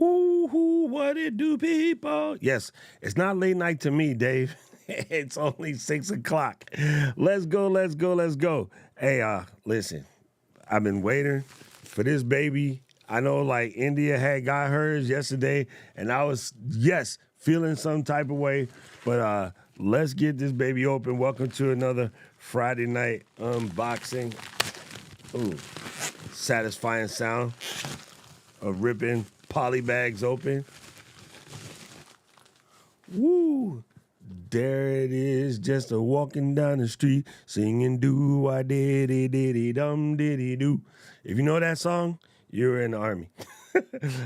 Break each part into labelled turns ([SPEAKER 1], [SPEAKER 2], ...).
[SPEAKER 1] Woo-hoo, what it do, people? Yes, it's not late night to me, Dave. It's only 6 o'clock. Let's go, let's go, let's go. Hey, listen, I've been waiting for this baby. I know, like, India had got hers yesterday, and I was, yes, feeling some type of way. But let's get this baby open. Welcome to another Friday night unboxing. Ooh, satisfying sound of ripping poly bags open. Woo! There it is, just a walking down the street, singing do-I-diddy-diddy-dum-diddy-do. If you know that song, you're in the Army.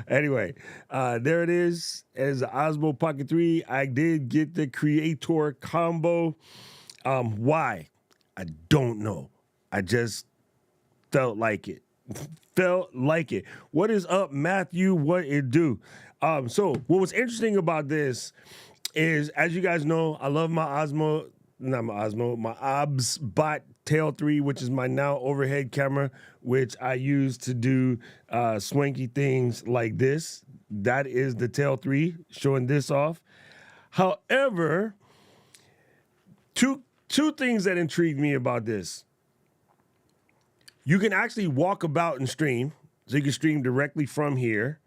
[SPEAKER 1] Anyway, there it is. As the Osmo Pocket 3, I did get the Creator combo. Why? I don't know. I just felt like it. Felt like it. What is up, Matthew? What it do? So what was interesting about this is, as you guys know, I love my Osmo, not my Osmo, my OBSBot Tail 3, which is my now overhead camera, which I use to do swanky things like this. That is the Tail 3, showing this off. However, two things that intrigued me about this. You can actually walk about and stream, so you can stream directly from here.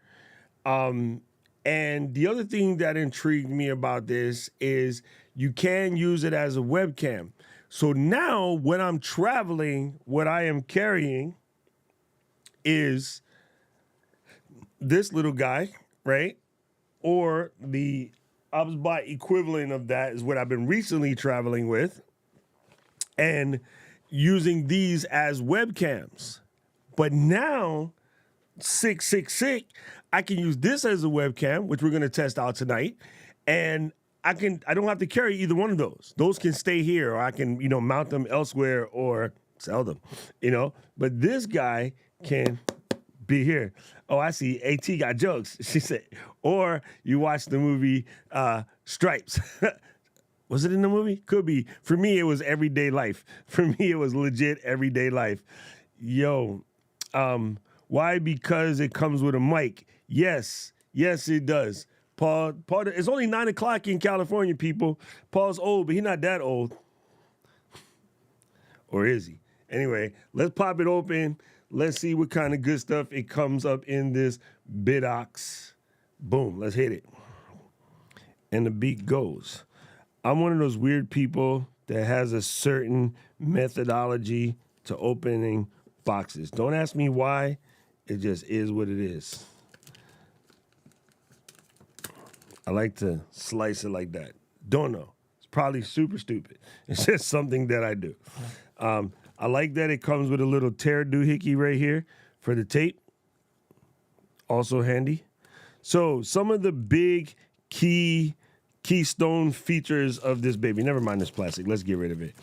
[SPEAKER 1] And the other thing that intrigued me about this is you can use it as a webcam. So now when I'm traveling, what I am carrying is this little guy, right? Or the OBSBot equivalent of that is what I've been recently traveling with, and using these as webcams. But now, sick, I can use this as a webcam, which we're gonna test out tonight, and I don't have to carry either one of those. Those can stay here, or I can, mount them elsewhere or sell them, But this guy can be here. Oh, I see. AT got jokes. She said, or you watch the movie Stripes. Was it in the movie? Could be. For me, it was everyday life. For me, it was legit everyday life. Yo, why? Because it comes with a mic. Yes, it does. Paul, it's only 9 o'clock in California, people. Paul's old, but he's not that old. Or is he? Anyway, let's pop it open. Let's see what kind of good stuff it comes up in this Bidox. Boom, let's hit it. And the beat goes. I'm one of those weird people that has a certain methodology to opening boxes. Don't ask me why. It just is what it is. I like to slice it like that. Don't know. It's probably super stupid. It's just something that I do. I like that it comes with a little tear doohickey right here for the tape. Also handy. So some of the big keystone features of this baby. Never mind this plastic. Let's get rid of it.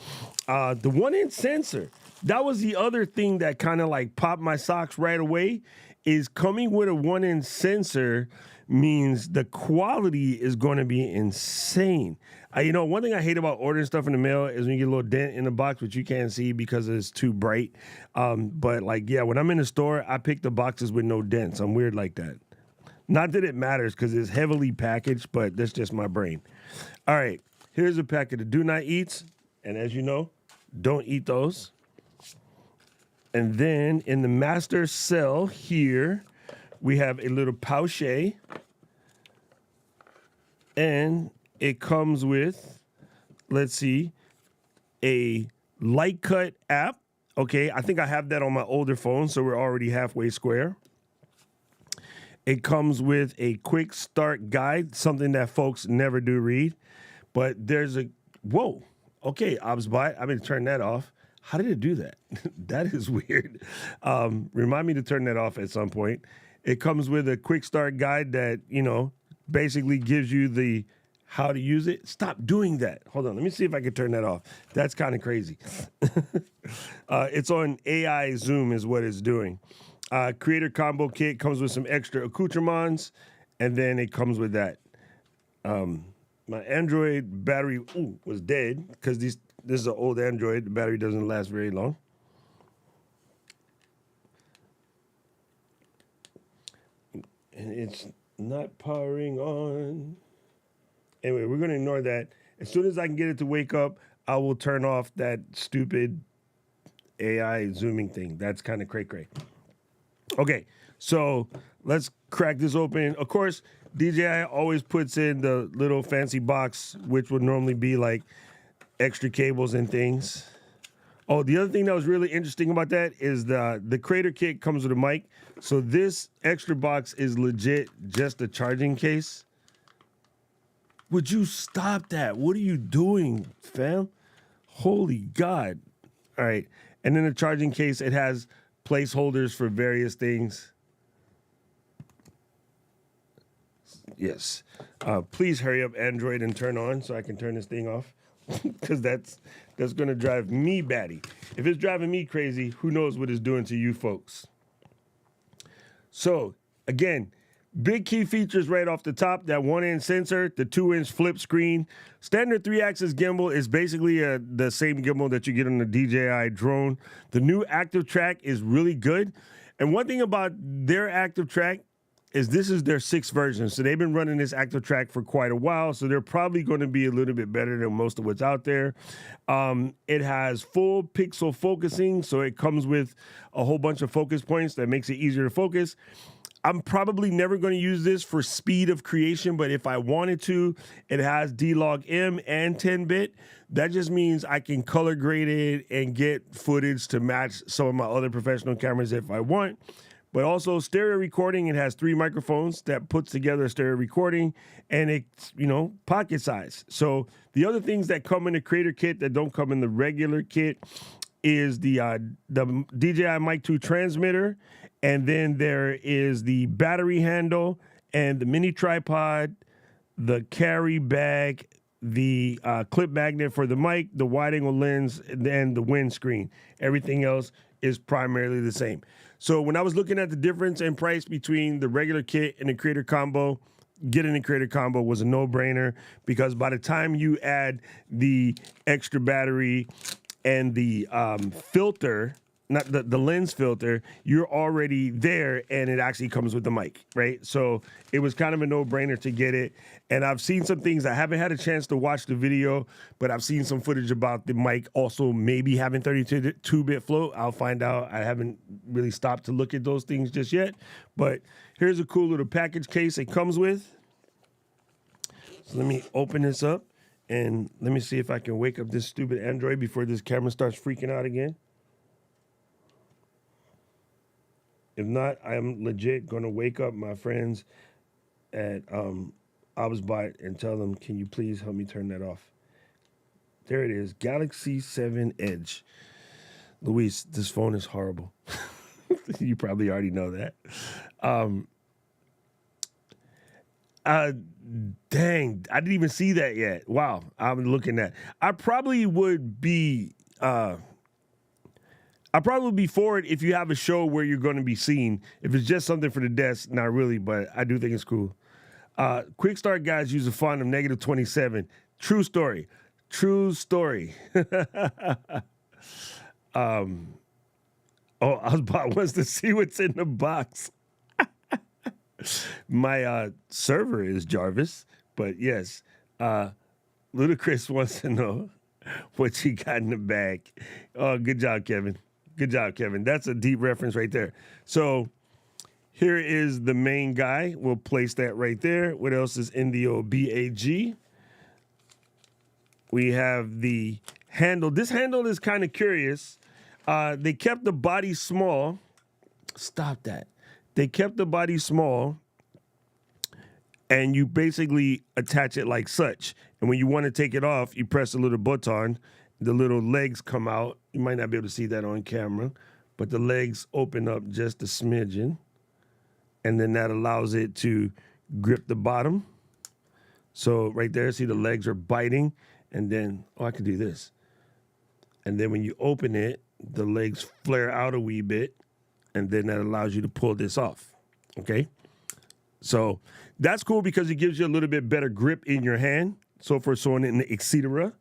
[SPEAKER 1] The 1-inch sensor. That was the other thing that kind of like popped my socks right away. Is coming with a 1-inch sensor means the quality is going to be insane. One thing I hate about ordering stuff in the mail is when you get a little dent in the box, which you can't see because it's too bright. But when I'm in the store, I pick the boxes with no dents. I'm weird like that. Not that it matters because it's heavily packaged, but that's just my brain. All right, here's a packet of do not eats. And as you know, don't eat those. And then in the master cell here, we have a little pouchet. And it comes with, let's see, a light cut app. Okay, I think I have that on my older phone, so we're already halfway square. It comes with a quick start guide, something that folks never do read. But there's whoa, okay, OBSBot, I'm going to turn that off. How did it do that? That is weird. Remind me to turn that off at some point. It comes with a quick start guide that, basically gives you the how to use it. Stop doing that. Hold on, let me see if I can turn that off. That's kind of crazy. It's on AI Zoom is what it's doing. Creator combo kit comes with some extra accoutrements, and then it comes with that. My Android battery was dead because this is an old Android. The battery doesn't last very long. And it's Not powering on. Anyway, we're going to ignore that. As soon as I can get it to wake up, I will turn off that stupid AI zooming thing. That's kind of cray-cray. Okay, so let's crack this open. Of course, DJI always puts in the little fancy box, which would normally be like extra cables and things. Oh, the other thing that was really interesting about that is the creator kit comes with a mic. So this extra box is legit just a charging case. Would you stop that? What are you doing, fam? Holy God. All right. And then the charging case, it has placeholders for various things. Yes. Please hurry up, Android, and turn on so I can turn this thing off. Because that's going to drive me batty. If it's driving me crazy, who knows what it's doing to you folks. So, again, big key features right off the top, that 1-inch sensor, the 2-inch flip screen. Standard 3-axis gimbal is basically the same gimbal that you get on the DJI drone. The new active track is really good. And one thing about their active track is this is their 6th version. So they've been running this active track for quite a while. So they're probably going to be a little bit better than most of what's out there. It has full pixel focusing. So it comes with a whole bunch of focus points that makes it easier to focus. I'm probably never going to use this for speed of creation, but if I wanted to, it has D-Log-M and 10-bit. That just means I can color grade it and get footage to match some of my other professional cameras if I want. But also stereo recording, it has 3 microphones that puts together a stereo recording, and it's, pocket size. So the other things that come in the creator kit that don't come in the regular kit is the DJI Mike 2 transmitter, and then there is the battery handle and the mini tripod, the carry bag, the clip magnet for the mic, the wide-angle lens, and the windscreen. Everything else is primarily the same. So when I was looking at the difference in price between the regular kit and the creator combo, getting the creator combo was a no-brainer, because by the time you add the extra battery and the filter, not the lens filter, you're already there, and it actually comes with the mic, right? So it was kind of a no-brainer to get it. And I've seen some things. I haven't had a chance to watch the video, but I've seen some footage about the mic also maybe having 32-bit float. I'll find out. I haven't really stopped to look at those things just yet. But here's a cool little package case it comes with. So let me open this up, and let me see if I can wake up this stupid Android before this camera starts freaking out again. If not, I'm legit going to wake up my friends at Obsbot and tell them, can you please help me turn that off? There it is, Galaxy 7 Edge. Luis, this phone is horrible. You probably already know that. Dang, I didn't even see that yet. Wow, I'm looking at. I probably would be for it if you have a show where you're going to be seen. If it's just something for the desk, not really, but I do think it's cool. Quick start guys use a font of -27. True story. True story. Osbot wants to see what's in the box. My server is Jarvis, but yes, Ludacris wants to know what you got in the bag. Oh, good job, Kevin. Good job, Kevin. That's a deep reference right there. So here is the main guy. We'll place that right there. What else is in the old BAG? We have the handle. This handle is kind of curious. They kept the body small. Stop that. They kept the body small, and you basically attach it like such. And when you want to take it off, you press a little button. The little legs come out. You might not be able to see that on camera, but the legs open up just a smidgen, and then that allows it to grip the bottom. So right there, see the legs are biting, and then, I can do this. And then when you open it, the legs flare out a wee bit, and then that allows you to pull this off, okay? So that's cool because it gives you a little bit better grip in your hand, so for so on and etc.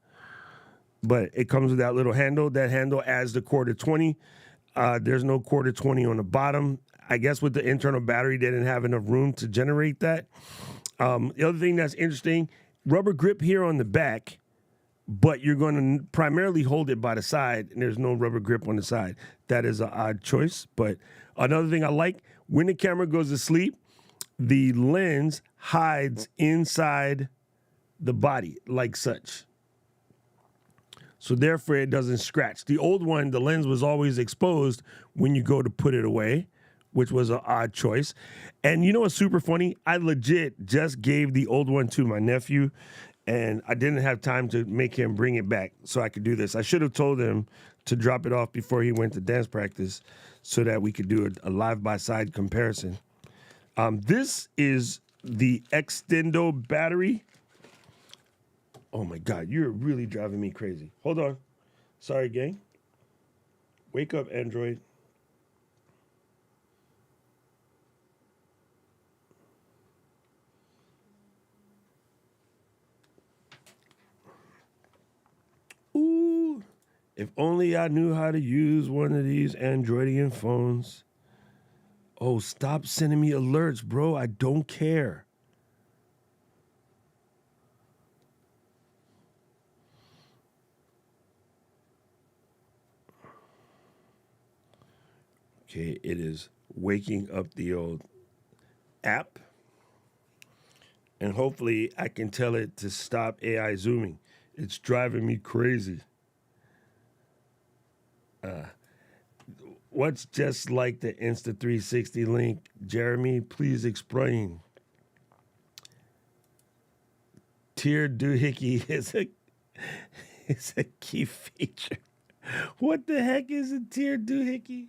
[SPEAKER 1] But it comes with that little handle. That handle adds the quarter 20. There's no quarter 20 on the bottom. I guess with the internal battery, they didn't have enough room to generate that. The other thing that's interesting, rubber grip here on the back, but you're going to primarily hold it by the side, and there's no rubber grip on the side. That is an odd choice. But another thing I like, when the camera goes to sleep, the lens hides inside the body like such. So therefore, it doesn't scratch. The old one, the lens was always exposed when you go to put it away, which was an odd choice. And you know what's super funny? I legit just gave the old one to my nephew, and I didn't have time to make him bring it back so I could do this. I should have told him to drop it off before he went to dance practice so that we could do a live-by-side comparison. This is the extendo battery. Oh, my God. You're really driving me crazy. Hold on. Sorry, gang. Wake up, Android. Ooh, if only I knew how to use one of these Androidian phones. Oh, stop sending me alerts, bro. I don't care. Okay, it is waking up the old app. And hopefully I can tell it to stop AI zooming. It's driving me crazy. What's just like the Insta360 link? Jeremy, please explain. Tier doohickey is a key feature. What the heck is a tier doohickey?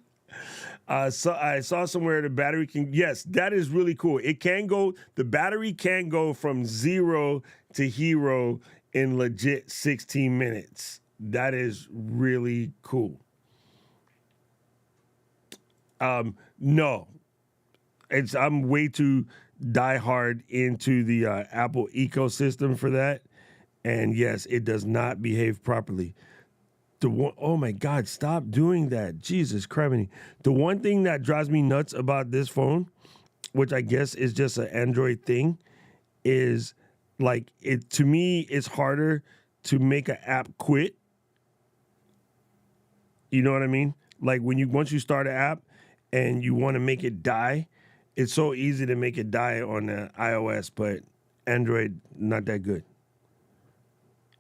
[SPEAKER 1] So I saw somewhere the battery can, yes, that is really cool. It can go, the battery can go from 0 to hero in legit 16 minutes. That is really cool. No, I'm way too diehard into the Apple ecosystem for that. And yes, it does not behave properly. Oh my God, stop doing that. Jesus Christ. The one thing that drives me nuts about this phone, which I guess is just an Android thing, is like to me, it's harder to make an app quit. You know what I mean? Like once you start an app and you want to make it die, it's so easy to make it die on the iOS, but Android, not that good.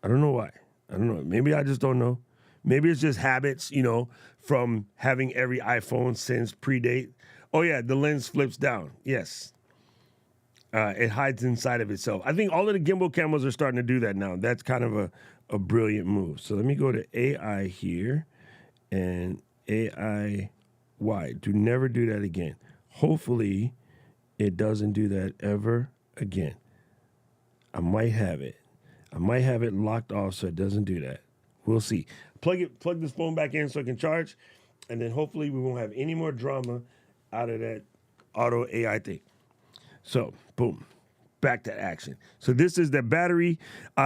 [SPEAKER 1] I don't know why. I don't know. Maybe I just don't know. Maybe it's just habits, from having every iPhone since predate. Oh, yeah, the lens flips down. Yes. It hides inside of itself. I think all of the gimbal cameras are starting to do that now. That's kind of a brilliant move. So let me go to AI here and AI wide. Never do that again. Hopefully, it doesn't do that ever again. I might have it locked off so it doesn't do that. We'll see. Plug this phone back in so it can charge, and then hopefully we won't have any more drama out of that auto AI thing. So, boom, back to action. So this is the battery.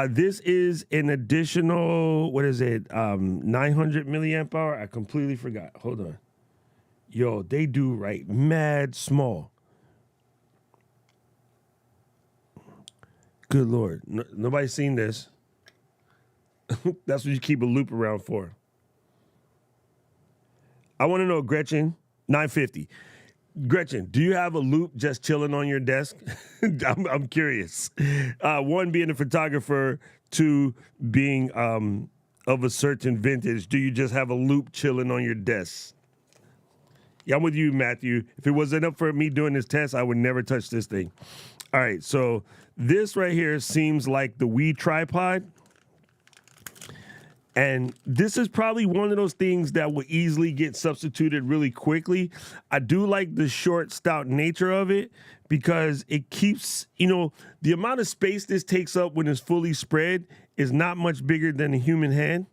[SPEAKER 1] This is an additional, 900 milliamp hour? I completely forgot. Hold on. Yo, they do right mad small. Good Lord. Nobody's seen this. That's what you keep a loop around for. I want to know, Gretchen, 950. Gretchen, do you have a loop just chilling on your desk? I'm curious. One, being a photographer. Two, being of a certain vintage. Do you just have a loop chilling on your desk? Yeah, I'm with you, Matthew. If it wasn't up for me doing this test, I would never touch this thing. All right, so this right here seems like the Wii tripod. And this is probably one of those things that will easily get substituted really quickly. I do like the short, stout nature of it because it keeps, the amount of space this takes up when it's fully spread is not much bigger than a human hand.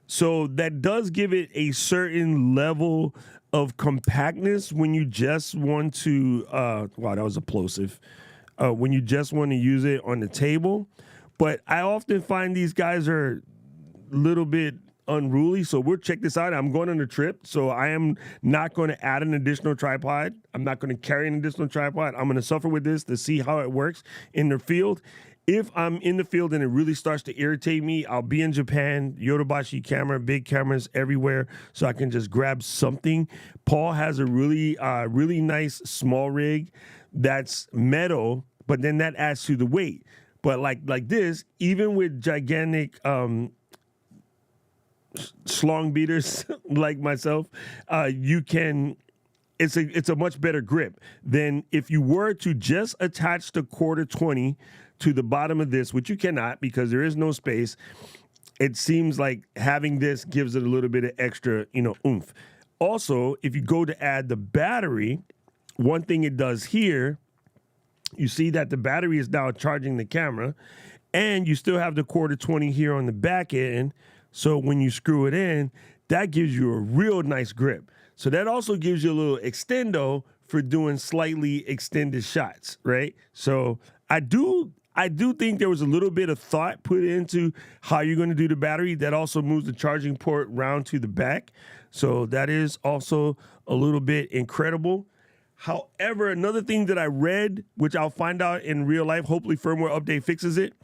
[SPEAKER 1] So that does give it a certain level of compactness when you just want to, wow, that was plosive. When you just want to use it on the table. But I often find these guys are little bit unruly. So we'll check this out. I'm going on a trip, so I am not going to add an additional tripod. I'm not going to carry an additional tripod. I'm going to suffer with this to see how it works in the field. If I'm in the field and it really starts to irritate me, I'll be in Japan, Yodobashi camera, big cameras everywhere, so I can just grab something. Paul has a really nice small rig that's metal, but then that adds to the weight. But like this, even with gigantic schlong beaters like myself, you can. It's a much better grip than if you were to just attach the quarter 20 to the bottom of this, which you cannot because there is no space. It seems like having this gives it a little bit of extra, oomph. Also, if you go to add the battery, one thing it does here, you see that the battery is now charging the camera, and you still have the quarter 20 here on the back end. So when you screw it in, that gives you a real nice grip. So that also gives you a little extendo for doing slightly extended shots, right? So I do think there was a little bit of thought put into how you're going to do the battery. That also moves the charging port round to the back. So that is also a little bit incredible. However, another thing that I read, which I'll find out in real life, hopefully firmware update fixes it.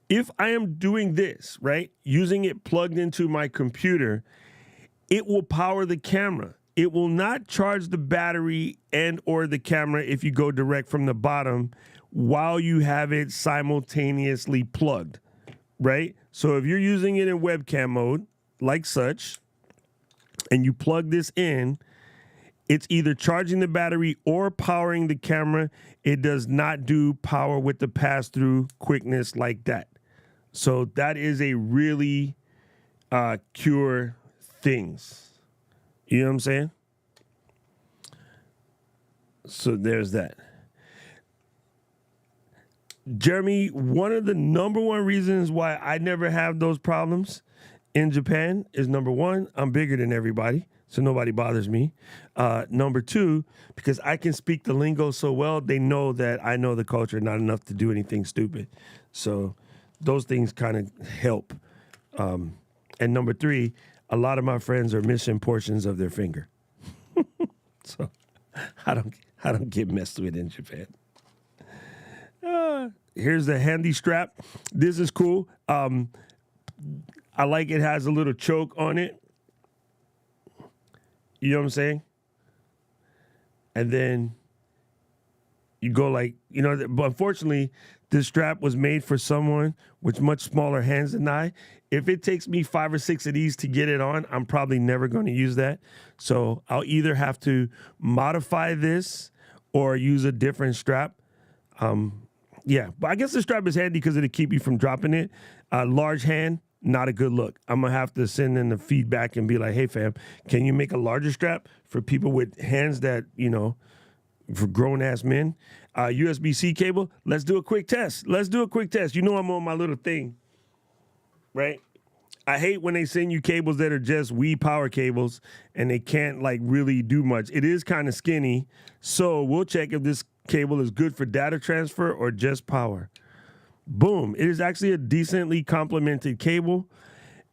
[SPEAKER 1] If I am doing this, right, using it plugged into my computer, it will power the camera. It will not charge the battery and or the camera if you go direct from the bottom while you have it simultaneously plugged, right? So if you're using it in webcam mode, like such, and you plug this in, it's either charging the battery or powering the camera. It does not do power with the pass-through quickness like that. So that is a really cure things. You know what I'm saying? So there's that. Jeremy, one of the number one reasons why I never have those problems in Japan is, number one, I'm bigger than everybody, so nobody bothers me. Number two, because I can speak the lingo so well, they know that I know the culture not enough to do anything stupid. So those things kind of help. And number three, a lot of my friends are missing portions of their finger. So I don't get messed with in Japan. Here's the handy strap. This is cool. I like it has a little choke on it. You know what I'm saying? And then you go like, but unfortunately, this strap was made for someone with much smaller hands than I. If it takes me 5 or 6 of these to get it on, I'm probably never going to use that. So I'll either have to modify this or use a different strap. Yeah, but I guess the strap is handy because it'll keep you from dropping it. Large hand, not a good look. I'm going to have to send in the feedback and be like, hey, fam, can you make a larger strap for people with hands that, for grown-ass men? USB-C cable, let's do a quick test. You know I'm on my little thing, right? I hate when they send you cables that are just Wii power cables and they can't, really do much. It is kind of skinny, so we'll check if this cable is good for data transfer or just power. Boom. It is actually a decently complemented cable.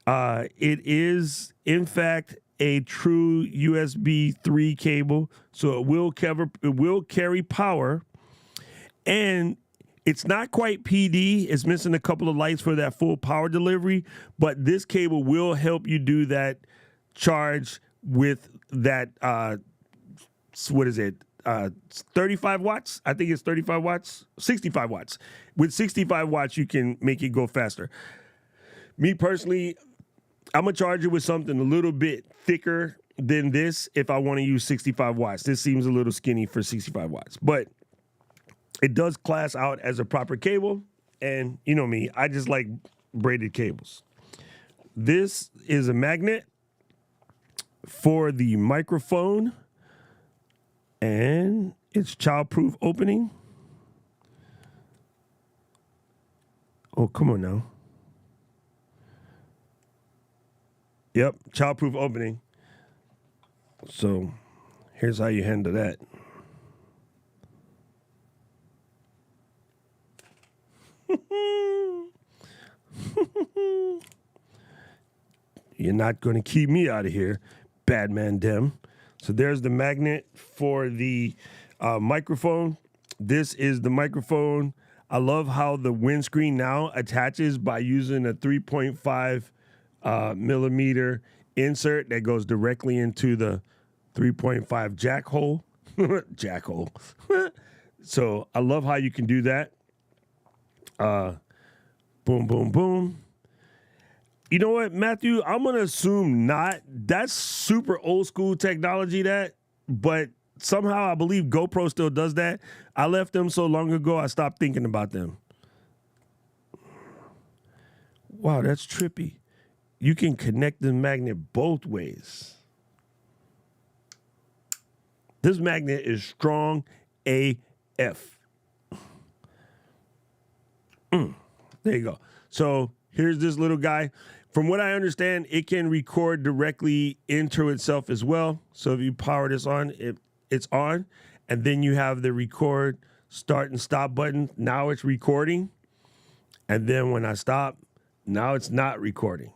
[SPEAKER 1] It is, in fact, a true USB 3 cable, so it will carry power, and it's not quite PD. It's missing a couple of lights for that full power delivery, but this cable will help you do that charge with that, 35 watts? I think it's 35 watts, 65 watts. With 65 watts, you can make it go faster. Me personally, I'm going to charge it with something a little bit thicker than this if I want to use 65 watts. This seems a little skinny for 65 watts, but it does class out as a proper cable, and you know me, I just like braided cables. This is a magnet for the microphone, and it's child-proof opening. Oh, come on now. Yep, child-proof opening. So here's how you handle that. You're not going to keep me out of here, bad man Dem. So there's the magnet for the microphone. This is the microphone. I love how the windscreen now attaches by using a 3.5 millimeter insert that goes directly into the 3.5 jack hole. Jack hole. So I love how you can do that. Boom, boom, boom. You know what, Matthew? I'm going to assume not. That's super old school technology, but somehow I believe GoPro still does that. I left them so long ago, I stopped thinking about them. Wow, that's trippy. You can connect the magnet both ways. This magnet is strong AF. There you go. So here's this little guy. From what I understand, it can record directly into itself as well. So if you power this on, it's on. And then you have the record start and stop button. Now it's recording. And then when I stop, now it's not recording.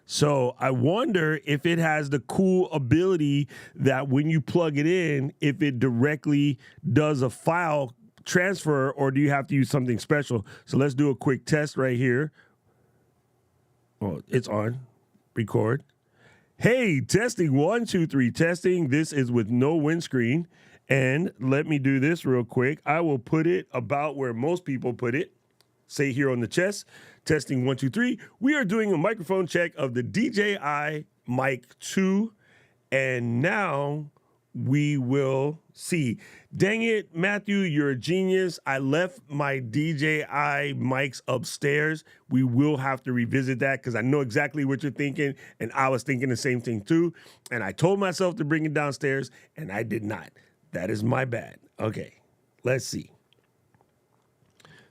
[SPEAKER 1] So I wonder if it has the cool ability that when you plug it in, if it directly does a file transfer, or do you have to use something special? So let's do a quick test right here. Oh, it's on. Record. Hey, testing 1, 2, 3, testing. This is with no windscreen. And let me do this real quick. I will put it about where most people put it. Say here on the chest. Testing 1, 2, 3. We are doing a microphone check of the DJI Mike 2. And now we will see. Dang it, Matthew, you're a genius. I left my DJI mics upstairs. We will have to revisit that because I know exactly what you're thinking, and I was thinking the same thing too. And I told myself to bring it downstairs, and I did not. That is my bad. Okay, let's see.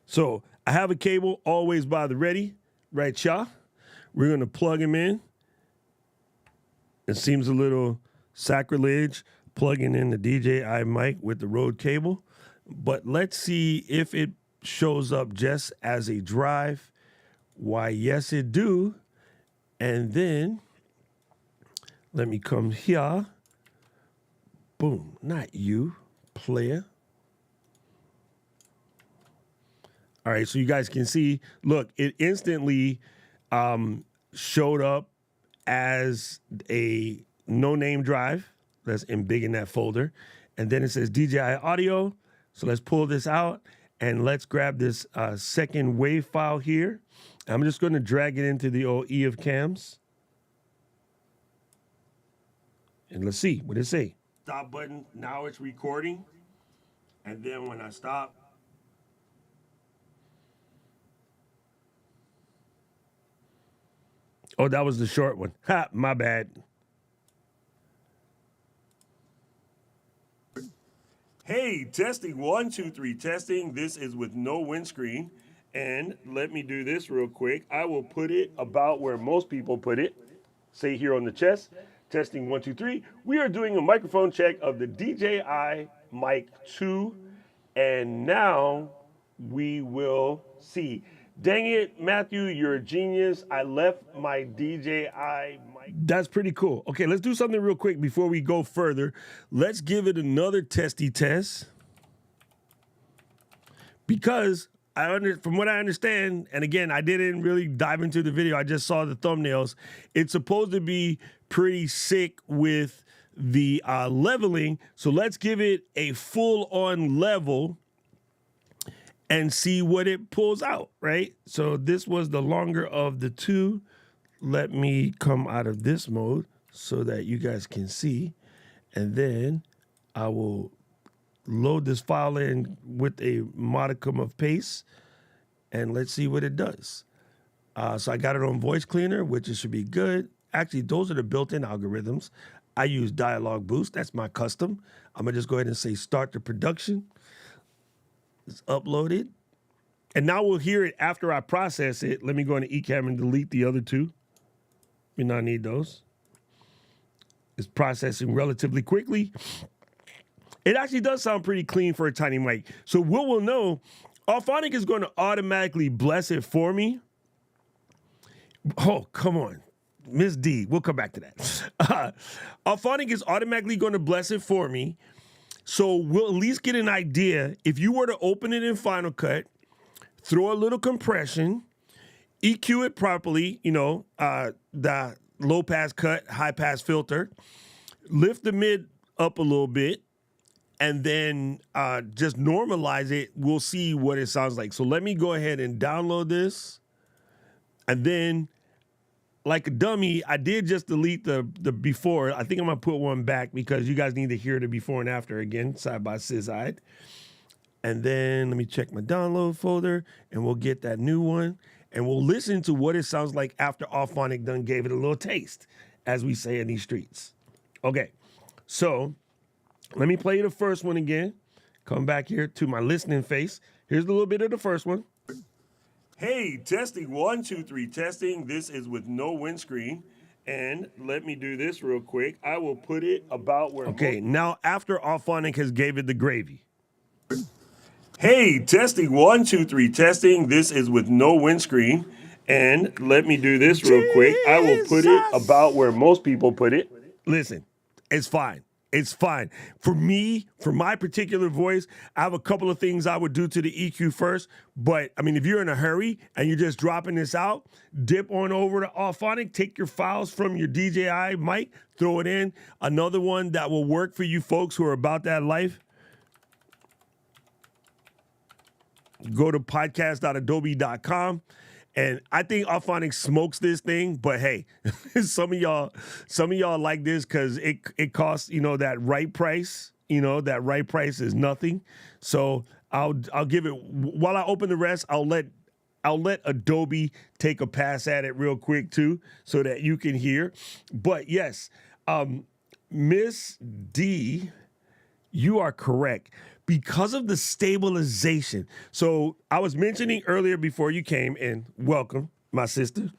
[SPEAKER 1] So I have a cable always by the ready, right, y'all? We're going to plug him in. It seems a little sacrilege plugging in the DJI mic with the Rode cable, but let's see if it shows up just as a drive. Why, yes, it do. And then let me come here. Boom, not you, player. All right, so you guys can see, look, it instantly showed up as a no-name drive. That's in big in that folder. And then it says DJI audio. So let's pull this out and let's grab this second wave file here. I'm just going to drag it into the old E of cams. And let's see what it say. Stop button. Now it's recording. And then when I stop, oh, that was the short one. Ha, my bad. Hey, testing 1, 2, 3, testing. This is with no windscreen. And let me do this real quick. I will put it about where most people put it. Say here on the chest. Testing 1, 2, 3. We are doing a microphone check of the DJI Mike 2. And now we will see. Dang it, Matthew, you're a genius. I left my DJI mic. That's pretty cool. Okay, let's do something real quick before we go further. Let's give it another testy test. Because from what I understand, and again, I didn't really dive into the video, I just saw the thumbnails. It's supposed to be pretty sick with the leveling. So let's give it a full-on level and see what it pulls out, right? So this was the longer of the two. Let me come out of this mode so that you guys can see. And then I will load this file in with a modicum of pace, and let's see what it does. So I got it on voice cleaner, which it should be good. Actually, those are the built-in algorithms. I use Dialog Boost. That's my custom. I'm gonna just go ahead and say start the production. It's uploaded. And now we'll hear it after I process it. Let me go into Ecamm and delete the other two. We not need those. It's processing relatively quickly. It actually does sound pretty clean for a tiny mic. So what we'll know, Auphonic is going to automatically bless it for me. Oh, come on. Miss D. We'll come back to that. Auphonic is automatically going to bless it for me. So we'll at least get an idea. If you were to open it in Final Cut, throw a little compression, EQ it properly, the low pass cut, high pass filter, lift the mid up a little bit, and then just normalize it. We'll see what it sounds like. So let me go ahead and download this. And then, like a dummy, I did just delete the before. I think I'm going to put one back because you guys need to hear the before and after again, side by side. And then let me check my download folder, and we'll get that new one. And we'll listen to what it sounds like after Auphonic done gave it a little taste, as we say in these streets. Okay, so let me play the first one again. Come back here to my listening face. Here's a little bit of the first one. Hey, testing, 1, 2, 3, testing. This is with no windscreen. And let me do this real quick. I will put it about where... Okay, now after Auphonic has gave it the gravy. Hey, testing, 1, 2, 3, testing. This is with no windscreen. And let me do this real quick. I will put it about where most people put it. Listen, it's fine. It's fine. For me, for my particular voice, I have a couple of things I would do to the EQ first. But, I mean, if you're in a hurry and you're just dropping this out, dip on over to Auphonic, take your files from your DJI Mike, throw it in. Another one that will work for you folks who are about that life. Go to podcast.adobe.com. And I think Auphonic smokes this thing, but hey, some of y'all like this because it costs, that right price. That right price is nothing. So I'll give it, while I open the rest, I'll let Adobe take a pass at it real quick too, so that you can hear. But yes, Miss D, you are correct. Because of the stabilization. So I was mentioning earlier before you came, and welcome, my sister,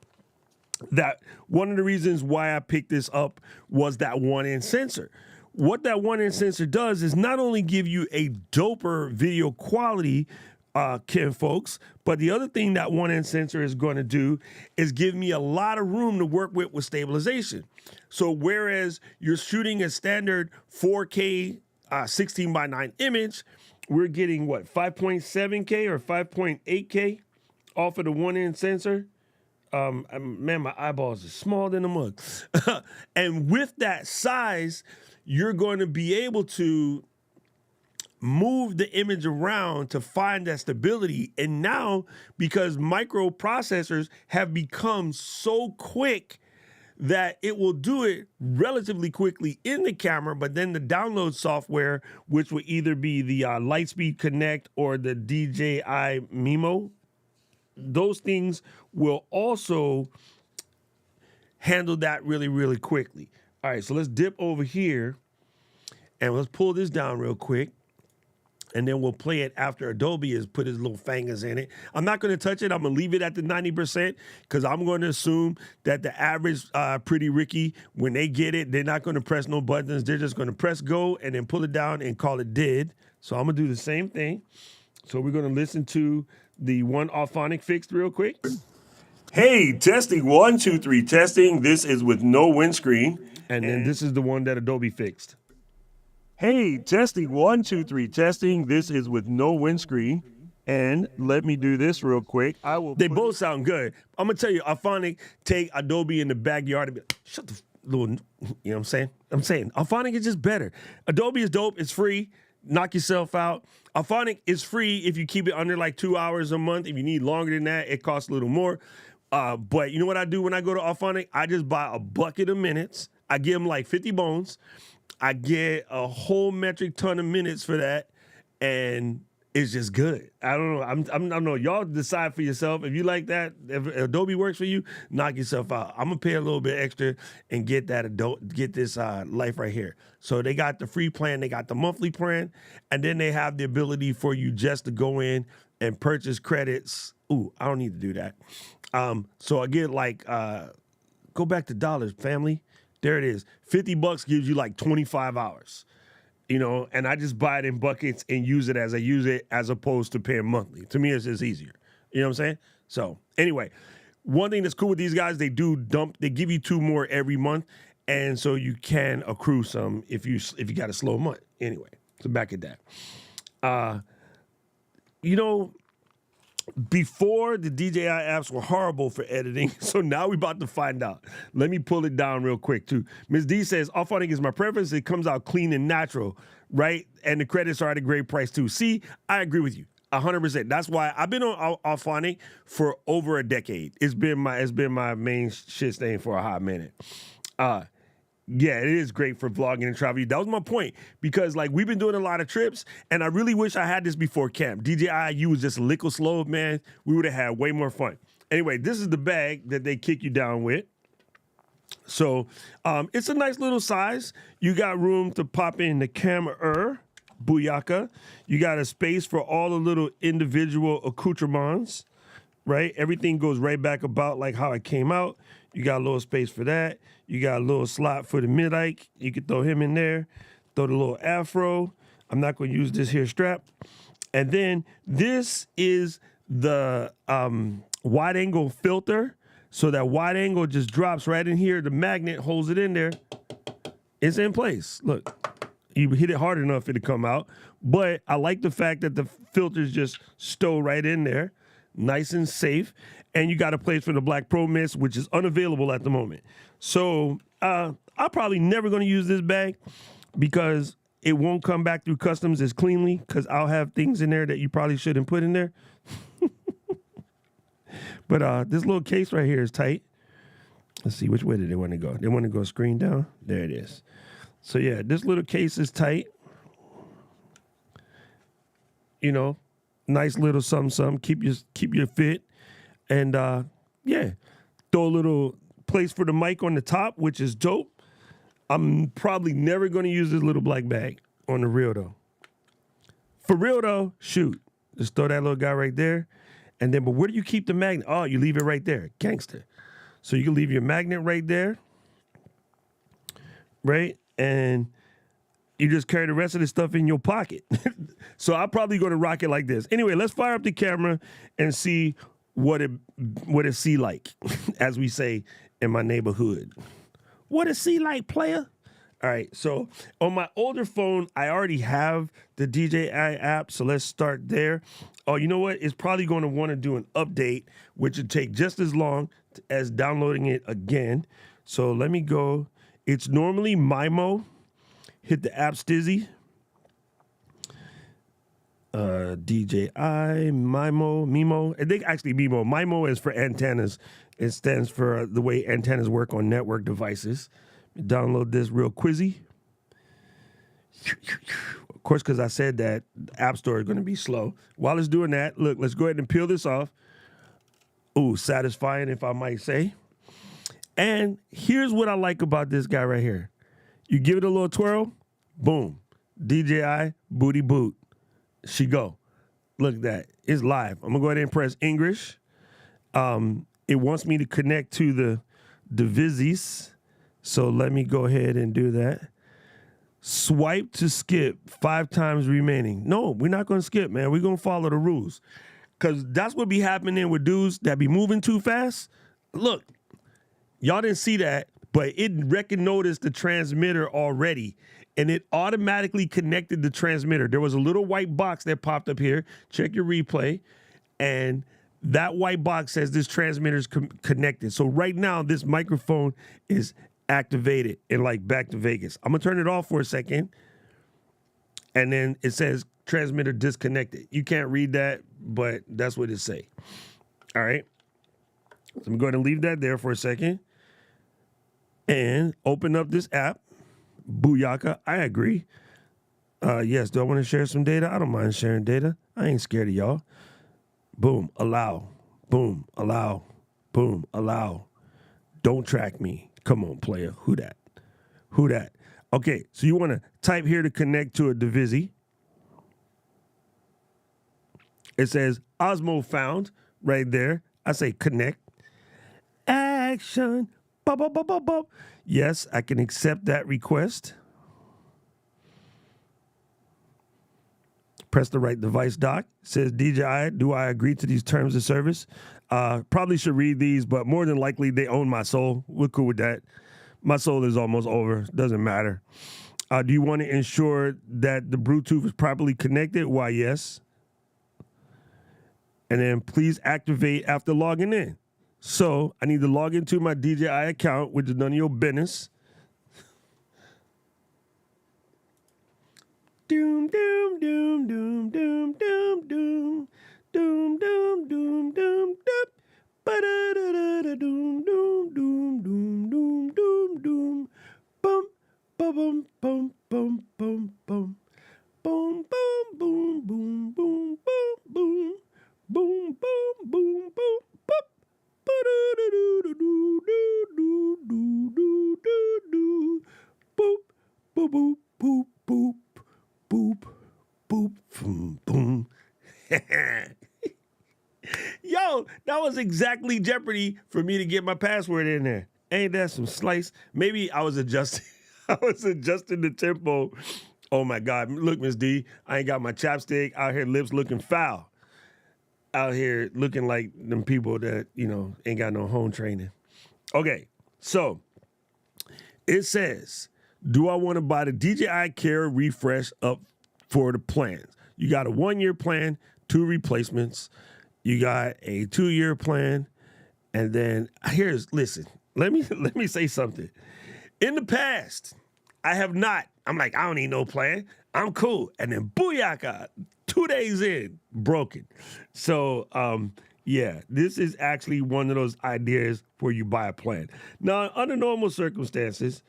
[SPEAKER 1] that one of the reasons why I picked this up was that one-inch sensor. What that one-inch sensor does is not only give you a doper video quality, Ken folks, but the other thing that one-inch sensor is going to do is give me a lot of room to work with stabilization. So whereas you're shooting a standard 4K 16:9 image, we're getting what, 5.7K or 5.8K off of the one-inch sensor. Man, my eyeballs are smaller than a mug. And with that size, you're going to be able to move the image around to find that stability. And now, because microprocessors have become so quick that it will do it relatively quickly in the camera, but then the download software, which will either be the Lightspeed Connect or the DJI Mimo, those things will also handle that really, really quickly. All right, so let's dip over here and let's pull this down real quick. And then we'll play it after Adobe has put his little fingers in it. I'm not going to touch it. I'm going to leave it at the 90% because I'm going to assume that the average Pretty Ricky, when they get it, they're not going to press no buttons. They're just going to press go and then pull it down and call it did. So I'm going to do the same thing. So we're going to listen to the one Auphonic fixed real quick. Hey, testing, 1, 2, 3, testing. This is with no windscreen. And then this is the one that Adobe fixed. Hey, testing, 1, 2, 3, testing. This is with no windscreen. And let me do this real quick. They both sound good. I'm going to tell you, Auphonic take Adobe in the backyard and be like, shut the little, you know what I'm saying? I'm saying Auphonic is just better. Adobe is dope. It's free. Knock yourself out. Auphonic is free if you keep it under like 2 hours a month. If you need longer than that, it costs a little more. But you know what I do when I go to Auphonic? I just buy a bucket of minutes. I give them like 50 bones. I get a whole metric ton of minutes for that, and it's just good. I don't know. I don't know. Y'all decide for yourself. If you like that, if Adobe works for you, knock yourself out. I'm gonna pay a little bit extra and get this life right here. So they got the free plan, they got the monthly plan, and then they have the ability for you just to go in and purchase credits. Ooh, I don't need to do that. So I get like go back to dollars, family. There it is. $50 gives you like 25 hours, and I just buy it in buckets and use it as I use it as opposed to paying monthly. To me, it's just easier. You know what I'm saying? So anyway, one thing that's cool with these guys, they give you 2 more every month, and so you can accrue some if you got a slow month. Anyway, so back at that. Before, the DJI apps were horrible for editing, so now we're about to find out. Let me pull it down real quick, too. Ms. D says, Auphonic is my preference. It comes out clean and natural, right? And the credits are at a great price, too. See, I agree with you 100%. That's why I've been on Auphonic for over a decade. It's been my main shit stain for a hot minute. Yeah, it is great for vlogging and traveling. That was my point, because like we've been doing a lot of trips, and I really wish I had this before camp. DJI was just a little slow, man. We would have had way more fun. Anyway, this is the bag that they kick you down with. So it's a nice little size. You got room to pop in the camera, booyaka. You got a space for all the little individual accoutrements, right? Everything goes right back about like how it came out. You got a little space for that. You got a little slot for the mid-Ike. You can throw him in there. Throw the little afro. I'm not going to use this here strap. And then this is the wide-angle filter. So that wide angle just drops right in here. The magnet holds it in there. It's in place. Look, you hit it hard enough, it'll come out. But I like the fact that the filters just stow right in there. Nice and safe. And you got a place for the Black Pro Mist, which is unavailable at the moment. So I'm probably never going to use this bag because it won't come back through customs as cleanly, because I'll have things in there that you probably shouldn't put in there. But this little case right here is tight. Let's see, which way do they want to go? They want to go screen down? There it is. So yeah, this little case is tight. You know, nice little something. Keep your fit. And yeah, throw a little place for the mic on the top, which is dope. I'm probably never going to use this little black bag on the real though. For real though, shoot. Just throw that little guy right there. And then, but where do you keep the magnet? Oh, you leave it right there. Gangster. So you can leave your magnet right there. Right? And you just carry the rest of the stuff in your pocket. So I'm probably going to rock it like this. Anyway, let's fire up the camera and see what it see like, as we say in my neighborhood. What it see like, player? All right, so on my older phone, I already have the DJI app, so let's start there. Oh, you know what? It's probably going to want to do an update, which would take just as long as downloading it again. So let me go. It's normally MIMO. Hit the app stizzy. DJI, MIMO. I think actually MIMO. MIMO is for antennas. It stands for the way antennas work on network devices. Download this real quizzy. Of course, because I said that the App Store is going to be slow. While it's doing that, look, let's go ahead and peel this off. Ooh, satisfying, if I might say. And here's what I like about this guy right here. You give it a little twirl, boom. DJI booty boot. She go. Look at that. It's live. I'm going to go ahead and press English. It wants me to connect to the Vizzies. So let me go ahead and do that. Swipe to skip 5 times remaining. No, we're not going to skip, man. We're going to follow the rules. Because that's what be happening with dudes that be moving too fast. Look, y'all didn't see that, but it recognized the transmitter already. And it automatically connected the transmitter. There was a little white box that popped up here. Check your replay. And that white box says this transmitter is connected. So right now, this microphone is activated and like back to Vegas. I'm gonna turn it off for a second, and then it says transmitter disconnected. You can't read that, but that's what it say. All right, so I'm going to leave that there for a second and open up this app. Booyaka, I agree. Yes, do I want to share some data? I don't mind sharing data. I ain't scared of y'all. Boom, allow. Boom, allow. Boom, allow. Don't track me. Come on, player. Who that? Who that? Okay, so you want to type here to connect to a Divizzy. It says Osmo found right there. I say connect. Action. Bop, bop, bop, bop, bop. Yes, I can accept that request. Press the right device dock. It says DJI, do I agree to these terms of service? Probably should read these, but more than likely they own my soul. We're cool with that. My soul is almost over. Doesn't matter. Do you want to ensure that the Bluetooth is properly connected? Why, yes. And then please activate after logging in. So I need to log into my DJI account, which is none of your business. Doom, doom, doom, doom, doom, doom, doom, doom, doom, doom, doom, doom, ba-da-da-da-da, doom, doom, doom, doom, doom, doom, doom, bum, ba-bum, bum, bum, bum, bum, boom, boom, boom, boom, boom, boom, boom, boom, boom, boom, boom, boop, ba-da-da-da-da-do-do-do-do-do-do, boop, boop, boop, boop, boop. Boop, boop, boom, boom. Yo, that was exactly Jeopardy for me to get my password in there. Ain't that some slice? Maybe I was adjusting. I was adjusting the tempo. Oh my God! Look, Miss D, I ain't got my chapstick out here. Lips looking foul. Out here looking like them people that ain't got no home training. Okay, so it says, do I want to buy the DJI Care refresh up for the plans? You got a 1-year plan, 2 replacements. You got a 2-year plan. And then listen, let me say something. In the past, I have not. I'm like, I don't need no plan. I'm cool. And then booyaka, 2 days in, broken. So, yeah, this is actually one of those ideas where you buy a plan. Now, under normal circumstances,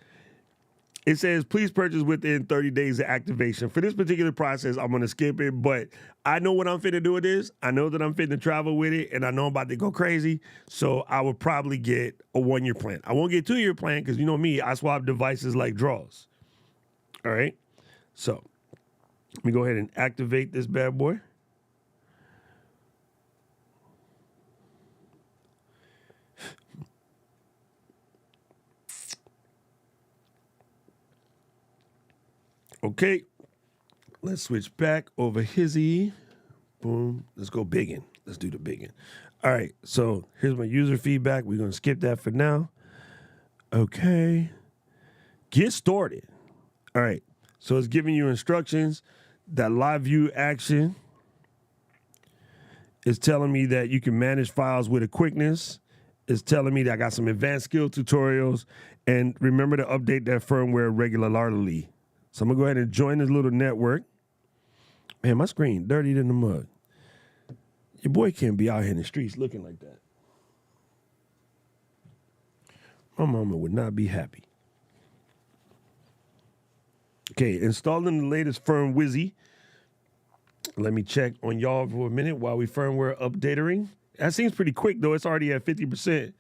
[SPEAKER 1] it says, please purchase within 30 days of activation. For this particular process, I'm going to skip it, but I know what I'm finna do with this. I know that I'm finna travel with it, and I know I'm about to go crazy, so I would probably get a 1-year plan. I won't get a 2-year plan because you know me, I swap devices like draws. All right? So let me go ahead and activate this bad boy. Okay, let's switch back over hizzy. Boom. Let's go biggin. Let's do the biggin. All right, so here's my user feedback. We're going to skip that for now. Okay. Get started. All right, so it's giving you instructions. That live view action is telling me that you can manage files with a quickness. It's telling me that I got some advanced skill tutorials. And remember to update that firmware regularly. So I'm going to go ahead and join this little network. Man, my screen dirty than the mug. Your boy can't be out here in the streets looking like that. My mama would not be happy. Okay, installing the latest firm Wizzy. Let me check on y'all for a minute while we firmware updatering. That seems pretty quick, though. It's already at 50%.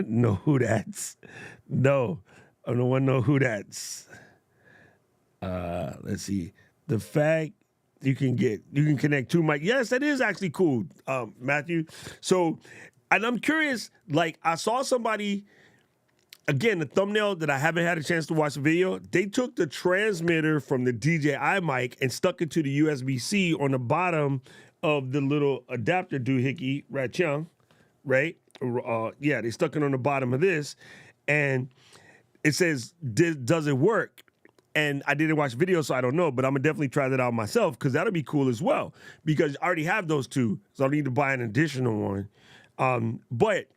[SPEAKER 1] No who that's. No, I don't want to know who that's. Let's see. The fact you can connect 2 mic. Yes, that is actually cool, Matthew. So, and I'm curious, like I saw somebody, again, the thumbnail that I haven't had a chance to watch the video, they took the transmitter from the DJI mic and stuck it to the USB-C on the bottom of the little adapter doohickey, right? Yeah, they stuck it on the bottom of this, and it says, does it work? And I didn't watch the video, so I don't know, but I'm going to definitely try that out myself because that'll be cool as well because I already have those 2, so I don't need to buy an additional one. But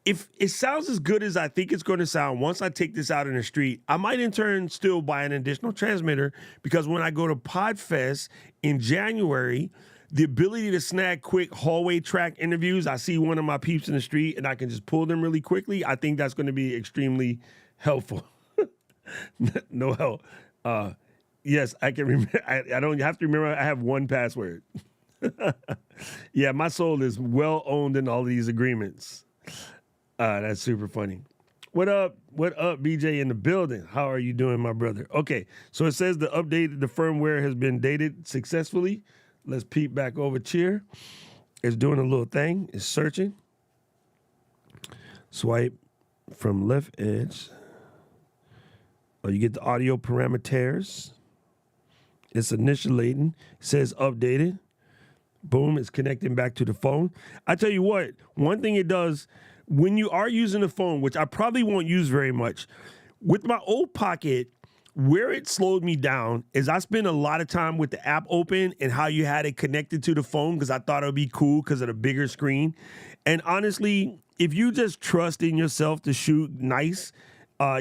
[SPEAKER 1] if it sounds as good as I think it's going to sound once I take this out in the street, I might in turn still buy an additional transmitter because when I go to PodFest in January, the ability to snag quick hallway track interviews, I see one of my peeps in the street and I can just pull them really quickly. I think that's going to be extremely helpful. No help. Yes, I can remember. I don't have to remember. I have 1 password. Yeah, my soul is well owned in all these agreements. That's super funny. What up? What up, BJ in the building? How are you doing, my brother? Okay, so it says the firmware has been dated successfully. Let's peep back over here. It's doing a little thing. It's searching. Swipe from left edge. You get the audio parameters. It's initiating. It says updated. Boom, it's connecting back to the phone. I tell you what, one thing it does, when you are using the phone, which I probably won't use very much, with my old Pocket, where it slowed me down is I spent a lot of time with the app open and how you had it connected to the phone because I thought it would be cool because of the bigger screen. And honestly, if you just trust in yourself to shoot nice,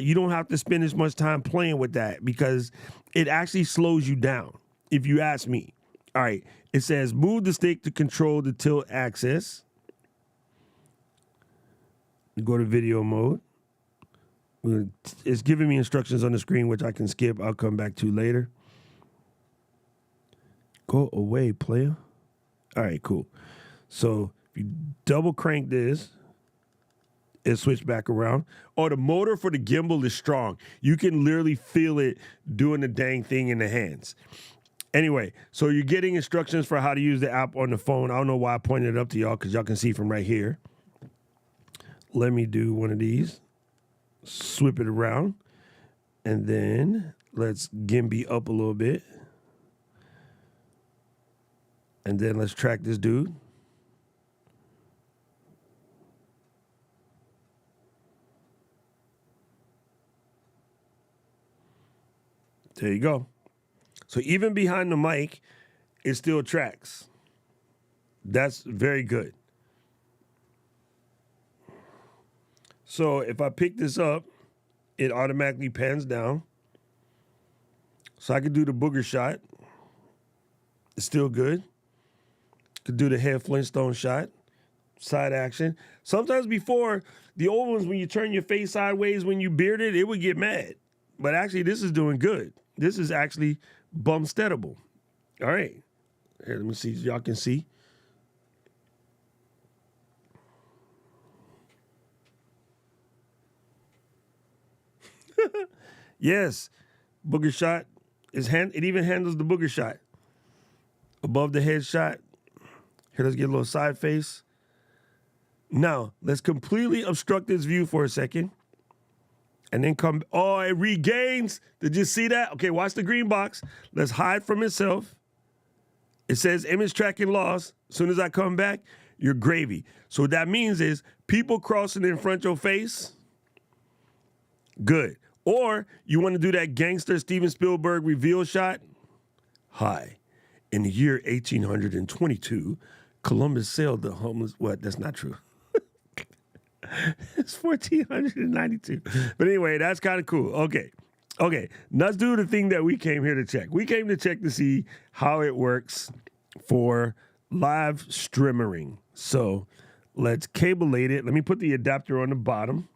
[SPEAKER 1] you don't have to spend as much time playing with that because it actually slows you down, if you ask me. All right, it says move the stick to control the tilt axis. Go to video mode. It's giving me instructions on the screen, which I can skip. I'll come back to later. Go away, player. All right, cool. So if you double crank this, it switched back around. Oh, the motor for the gimbal is strong. You can literally feel it doing the dang thing in the hands. Anyway, so you're getting instructions for how to use the app on the phone. I don't know why I pointed it up to y'all because y'all can see from right here. Let me do one of these. Swip it around. And then let's gimbal up a little bit. And then let's track this dude. There you go. So even behind the mic, it still tracks. That's very good. So if I pick this up, it automatically pans down. So I could do the booger shot. It's still good. Could do the head Flintstone shot. Side action. Sometimes before, the old ones, when you turn your face sideways when you bearded, it would get mad. But actually, this is doing good. This is actually bumsteadable. All right. Here, let me see if y'all can see. Yes. Booger shot. It even handles the booger shot. Above the head shot. Here, let's get a little side face. Now, let's completely obstruct this view for a second. And then come, oh, it regains. Did you see that? Okay, watch the green box. Let's hide from itself. It says image tracking lost. As soon as I come back, you're gravy. So what that means is people crossing in front of your face, good. Or you want to do that gangster Steven Spielberg reveal shot? Hi. In the year 1822, Columbus sailed the homeless, what? That's not true. It's 1492. But anyway, that's kind of cool. Okay. Let's do the thing that we came here to check. We came to check to see how it works for live streaming. So let's cableate it. Let me put the adapter on the bottom.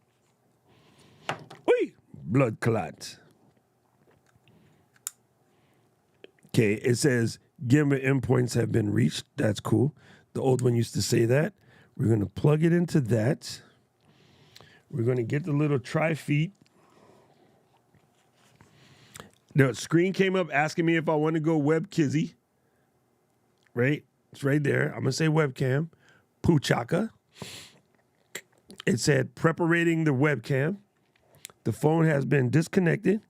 [SPEAKER 1] Oi, blood clot. Okay, it says gimbal endpoints have been reached. That's cool. The old one used to say that. We're going to plug it into that. We're going to get the little tri-feet. The screen came up asking me if I want to go web kizzy. Right? It's right there. I'm going to say webcam. Poochaka. It said preparating the webcam. The phone has been disconnected.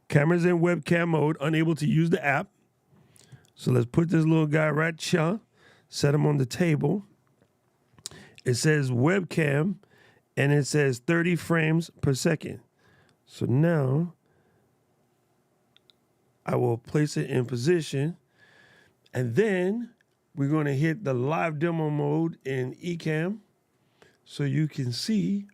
[SPEAKER 1] Camera's in webcam mode, unable to use the app. So let's put this little guy right here. Set him on the table. It says webcam, and it says 30 frames per second. So now I will place it in position, and then we're going to hit the live demo mode in eCam so you can see.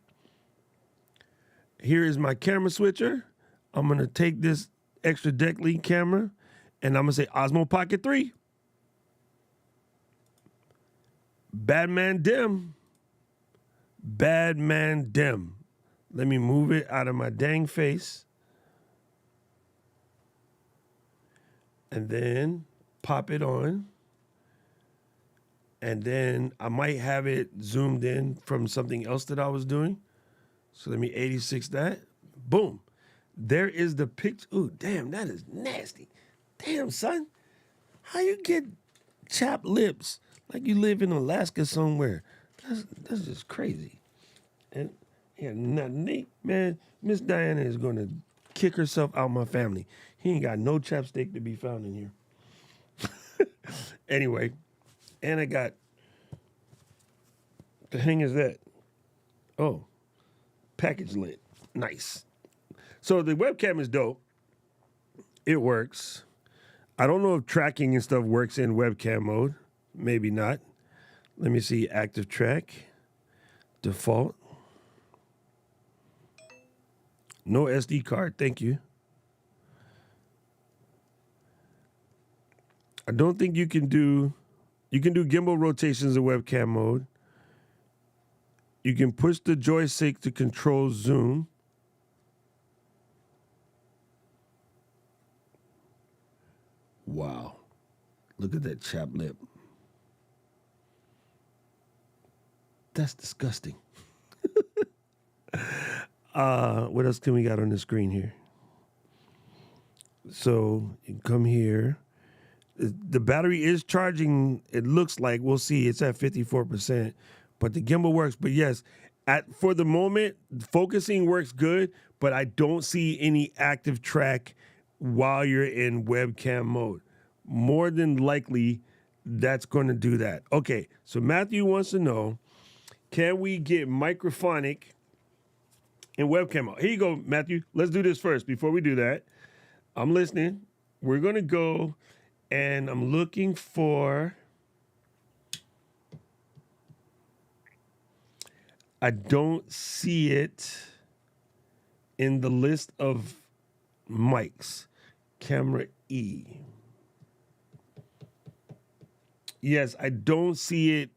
[SPEAKER 1] Here is my camera switcher. I'm going to take this extra deck link camera, and I'm going to say Osmo Pocket 3. Badman dim. Badman dim. Let me move it out of my dang face. And then pop it on. And then I might have it zoomed in from something else that I was doing. So let me 86 that. Boom. There is the picture. Ooh, damn, that is nasty. Damn, son. How you get chapped lips like you live in Alaska somewhere? That's just crazy. And yeah, nothing. Man, Miss Diana is going to kick herself out my family. He ain't got no chapstick to be found in here. Anyway, and I got, the hang is that? Oh, package lint. Nice. So the webcam is dope. It works. I don't know if tracking and stuff works in webcam mode. Maybe not. Let me see. Active track. Default. No SD card. Thank you. I don't think you can do gimbal rotations in webcam mode. You can push the joystick to control zoom. Wow. Look at that chap lip. That's disgusting. What else can we got on the screen here? So you come here. The battery is charging. It looks like, we'll see, it's at 54%, but the gimbal works. But yes, for the moment, focusing works good, but I don't see any active track while you're in webcam mode. More than likely, that's going to do that. Okay, so Matthew wants to know, can we get microphonic in webcam mode? Here you go, Matthew. Let's do this first. Before we do that, I'm listening. We're going to go, and I'm looking for, I don't see it in the list of mics. Camera E. Yes, I don't see it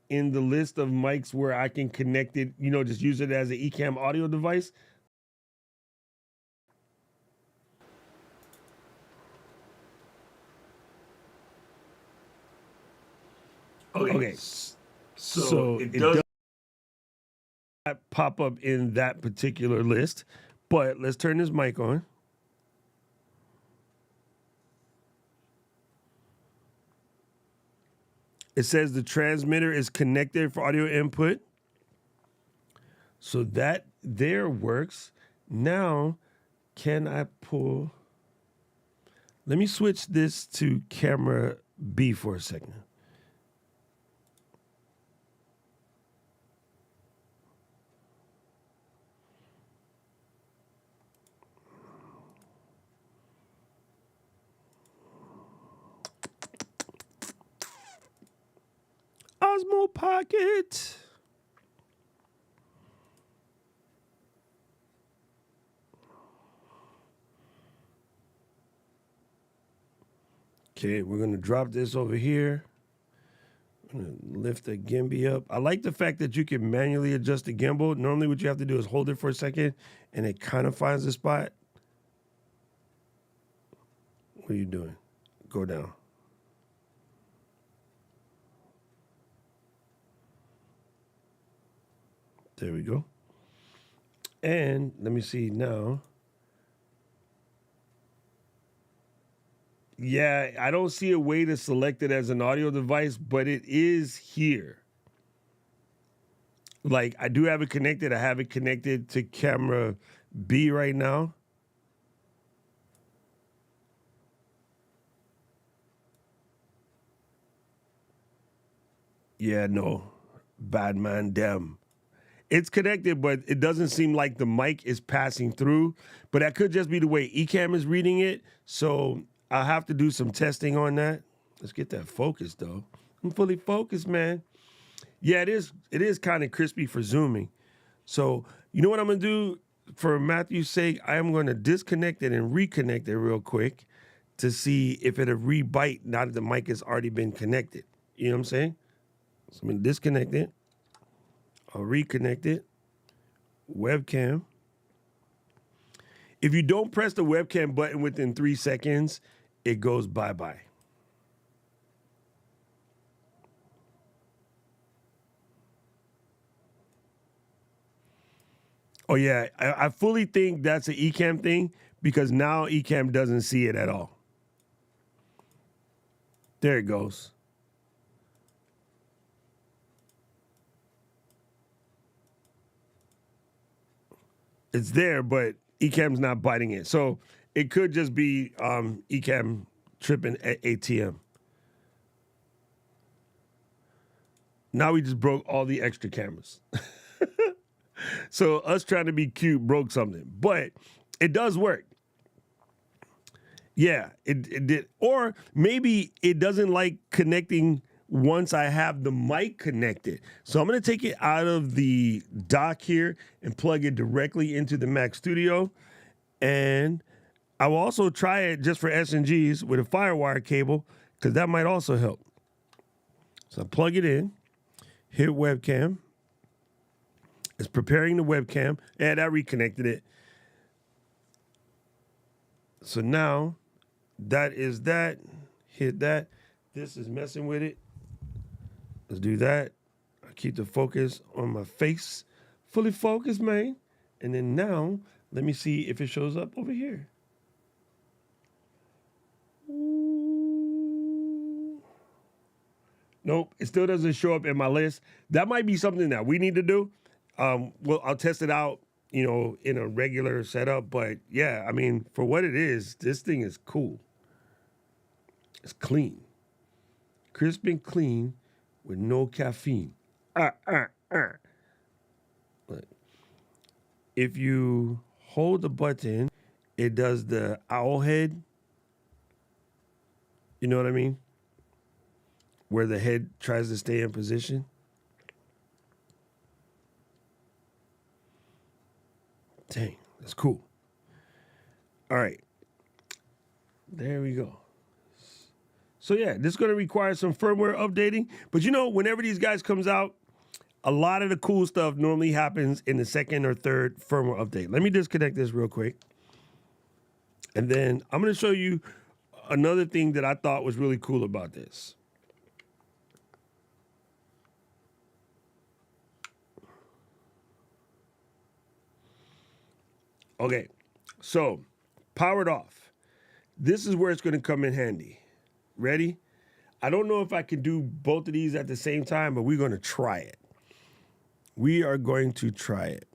[SPEAKER 1] in the list of mics where I can connect it, just use it as an eCam audio device. Okay. So it does not pop up in that particular list, but let's turn this mic on. It says the transmitter is connected for audio input. So that there works. Now, can I pull? Let me switch this to camera B for a second. Osmo Pocket. Okay, we're gonna drop this over here. I'm gonna lift the gimbal up. I like the fact that you can manually adjust the gimbal. Normally what you have to do is hold it for a second and it kind of finds the spot. What are you doing? Go down. There we go. And let me see now. Yeah, I don't see a way to select it as an audio device, but it is here. Like, I do have it connected. I have it connected to camera B right now. Yeah, no. Bad man, damn. It's connected, but it doesn't seem like the mic is passing through. But that could just be the way eCam is reading it. So I'll have to do some testing on that. Let's get that focus, though. I'm fully focused, man. Yeah, it is. It is kind of crispy for zooming. So you know what I'm going to do? For Matthew's sake, I am going to disconnect it and reconnect it real quick to see if it'll re-bite now that the mic has already been connected. You know what I'm saying? So I'm going to disconnect it. I'll reconnect it. Webcam. If you don't press the webcam button within 3 seconds, it goes bye-bye. Oh, yeah. I fully think that's an eCam thing because now eCam doesn't see it at all. There it goes. It's there, but Ecamm's not biting it. So it could just be Ecamm tripping at ATM. Now we just broke all the extra cameras. So us trying to be cute broke something. But it does work. Yeah, it did. Or maybe it doesn't like connecting once I have the mic connected. So I'm going to take it out of the dock here and plug it directly into the Mac Studio. And I will also try it just for S&Gs with a Firewire cable, because that might also help. So plug it in, hit webcam. It's preparing the webcam. And I reconnected it. So now that is that. Hit that. This is messing with it. Let's do that. I keep the focus on my face. Fully focused, man. And then now, let me see if it shows up over here. Ooh. Nope, it still doesn't show up in my list. That might be something that we need to do. Well, I'll test it out, you know, in a regular setup. But yeah, I mean, for what it is, this thing is cool. It's clean. Crisp and clean with no caffeine. Look. If you hold the button, it does the owl head. You know what I mean? Where the head tries to stay in position. Dang, that's cool. All right. There we go. So yeah, this is going to require some firmware updating. But you know, whenever these guys comes out, a lot of the cool stuff normally happens in the second or third firmware update. Let me disconnect this real quick. And then I'm going to show you another thing that I thought was really cool about this. Okay, so powered off. This is where it's going to come in handy. Ready? I don't know if I can do both of these at the same time, but we're going to try it. We are going to try it.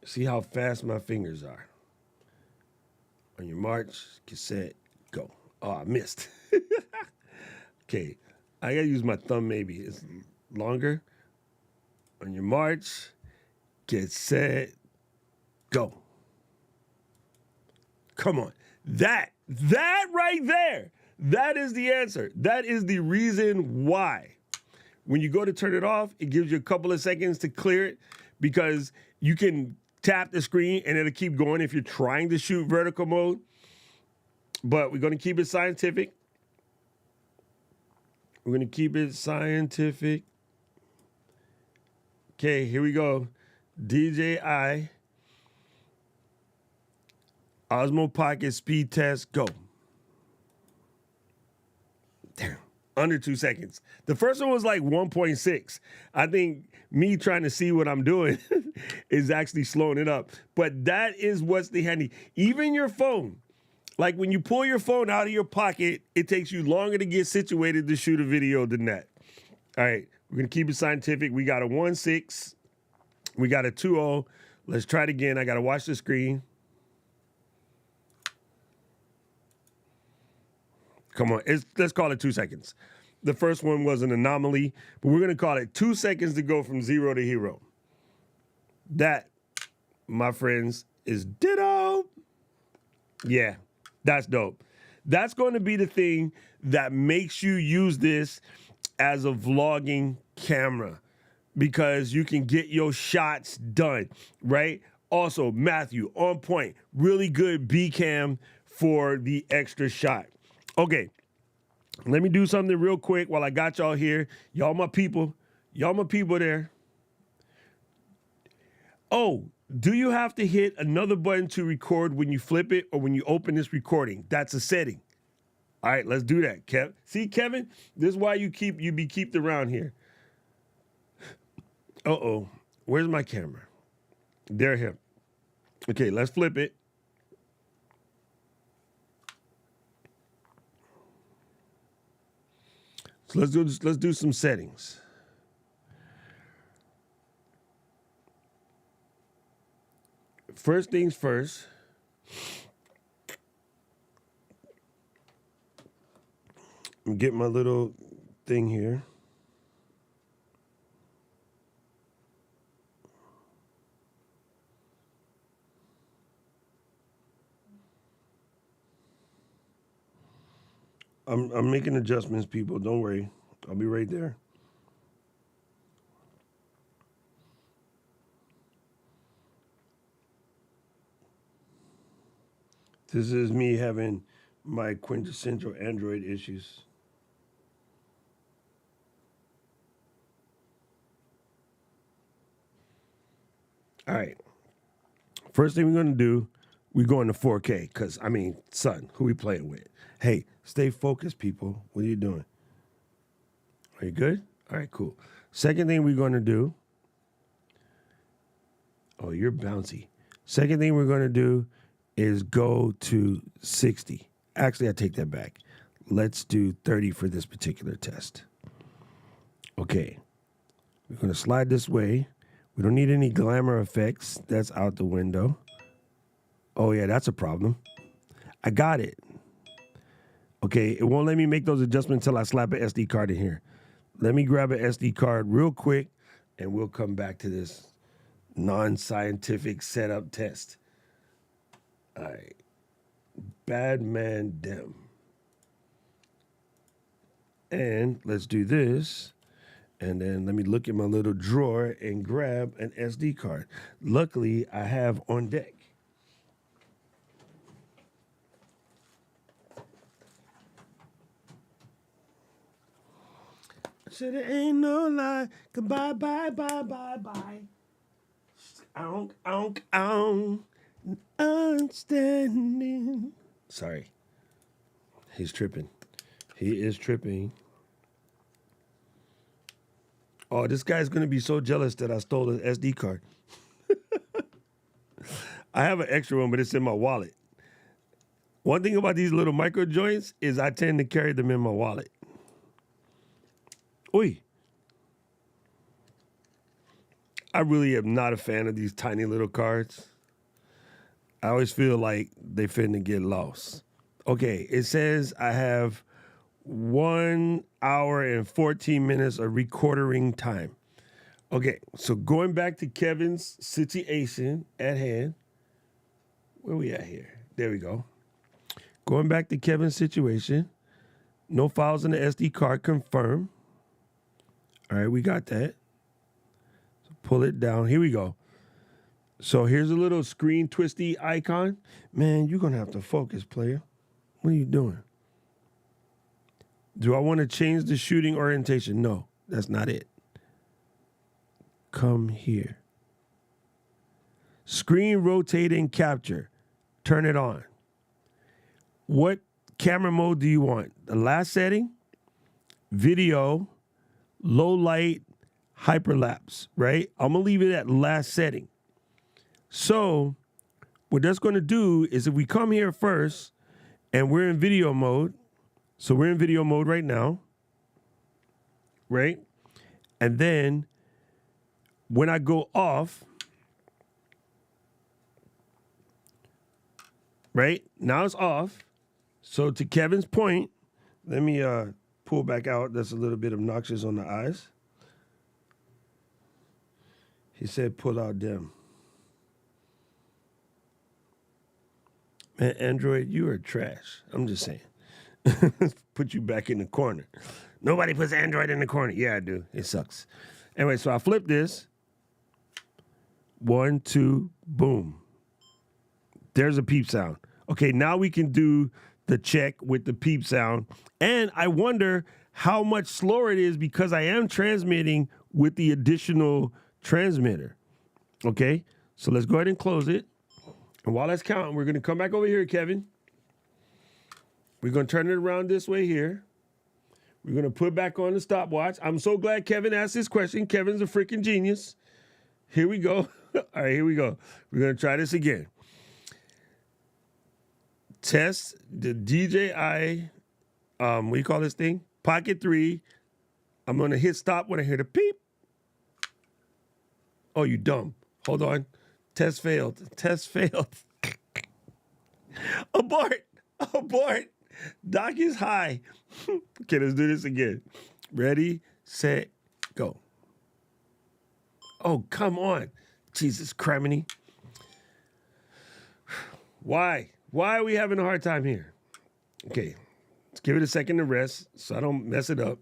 [SPEAKER 1] See how fast my fingers are. On your march, get set, go. Oh, I missed. Okay, I gotta use my thumb maybe. It's longer. On your march, get set, go. Come on. That right there, that is the answer. That is the reason why. When you go to turn it off, it gives you a couple of seconds to clear it, because you can tap the screen and it'll keep going if you're trying to shoot vertical mode. But we're going to keep it scientific. We're going to keep it scientific. Okay, here we go. DJI Osmo Pocket speed test, go. Damn, under 2 seconds. The first one was like 1.6. I think me trying to see what I'm doing is actually slowing it up. But that is what's the handy. Even your phone, like when you pull your phone out of your pocket, it takes you longer to get situated to shoot a video than that. All right, we're gonna keep it scientific. We got a 1.6, we got a 2.0. Let's try it again. I gotta watch the screen. Come on, let's call it 2 seconds. The first one was an anomaly, but we're going to call it 2 seconds to go from 0 to hero. That, my friends, is ditto. Yeah, that's dope. That's going to be the thing that makes you use this as a vlogging camera, because you can get your shots done, right? Also, Matthew, on point, really good B cam for the extra shot. Okay, let me do something real quick while I got y'all here. Y'all my people there. Oh, do you have to hit another button to record when you flip it or when you open this recording? That's a setting. All right, let's do that, Kev. See, Kevin, this is why you be kept around here. Uh-oh, where's my camera? There, here. Okay, let's flip it. So let's do some settings. first things first. Get my little thing here. I'm making adjustments, people. Don't worry. I'll be right there. This is me having my quintessential Android issues. All right. First thing we're going to do, we're going to 4K because, I mean, son, who we playing with? Hey, stay focused, people. What are you doing? Are you good? All right, cool. Second thing we're going to do. Oh, you're bouncy. Second thing we're going to do is go to 60. Actually, I take that back. Let's do 30 for this particular test. Okay. We're going to slide this way. We don't need any glamour effects. That's out the window. Oh, yeah, that's a problem. I got it. Okay, it won't let me make those adjustments until I slap an SD card in here. Let me grab an SD card real quick, and we'll come back to this non-scientific setup test. All right. Bad man dem. And let's do this. And then let me look in my little drawer and grab an SD card. Luckily, I have on deck. I said it ain't no lie. Goodbye, bye, bye, bye, bye. Ownk, ownk, ownk. I'm standing. Sorry. He's tripping. He is tripping. Oh, this guy's going to be so jealous that I stole an SD card. I have an extra one, but it's in my wallet. One thing about these little micro joints is I tend to carry them in my wallet. Oi. I really am not a fan of these tiny little cards. I always feel like they finna get lost. Okay, it says I have 1 hour and 14 minutes of recording time. Okay, so going back to Kevin's situation at hand. Where we at here? There we go. Going back to Kevin's situation. No files in the SD card, confirm. All right, we got that. So pull it down. Here we go. So here's a little screen twisty icon. Man, you're going to have to focus, player. What are you doing? Do I want to change the shooting orientation? No, that's not it. Come here. Screen rotating capture. Turn it on. What camera mode do you want? The last setting, video, low light, hyperlapse, right? I'm going to leave it at last setting. So what that's going to do is if we come here first and we're in video mode, so we're in video mode right now, right? And then when I go off, right? Now it's off. So to Kevin's point, let me pull back out. That's a little bit obnoxious on the eyes. He said pull out them. Man, Android, you are trash. I'm just saying. Put you back in the corner. Nobody puts Android in the corner. Yeah, I do. It sucks. Anyway, so I flip this. 1, 2, boom. There's a peep sound. Okay, now we can do the check with the peep sound. And I wonder how much slower it is because I am transmitting with the additional transmitter. Okay, so let's go ahead and close it. And while that's counting, we're going to come back over here, Kevin. We're going to turn it around this way here. We're going to put back on the stopwatch. I'm so glad Kevin asked this question. Kevin's a freaking genius. Here we go. All right, here we go. We're going to try this again. Test the DJI, what do you call this thing? Pocket 3. I'm going to hit stop when I hear the beep. Oh, you dumb. Hold on. Test failed. Test failed. Abort. Abort. Doc is high. Okay, let's do this again. Ready, set, go. Oh, come on. Jesus criminy. Why? Why are we having a hard time here? Okay, let's give it a second to rest so I don't mess it up.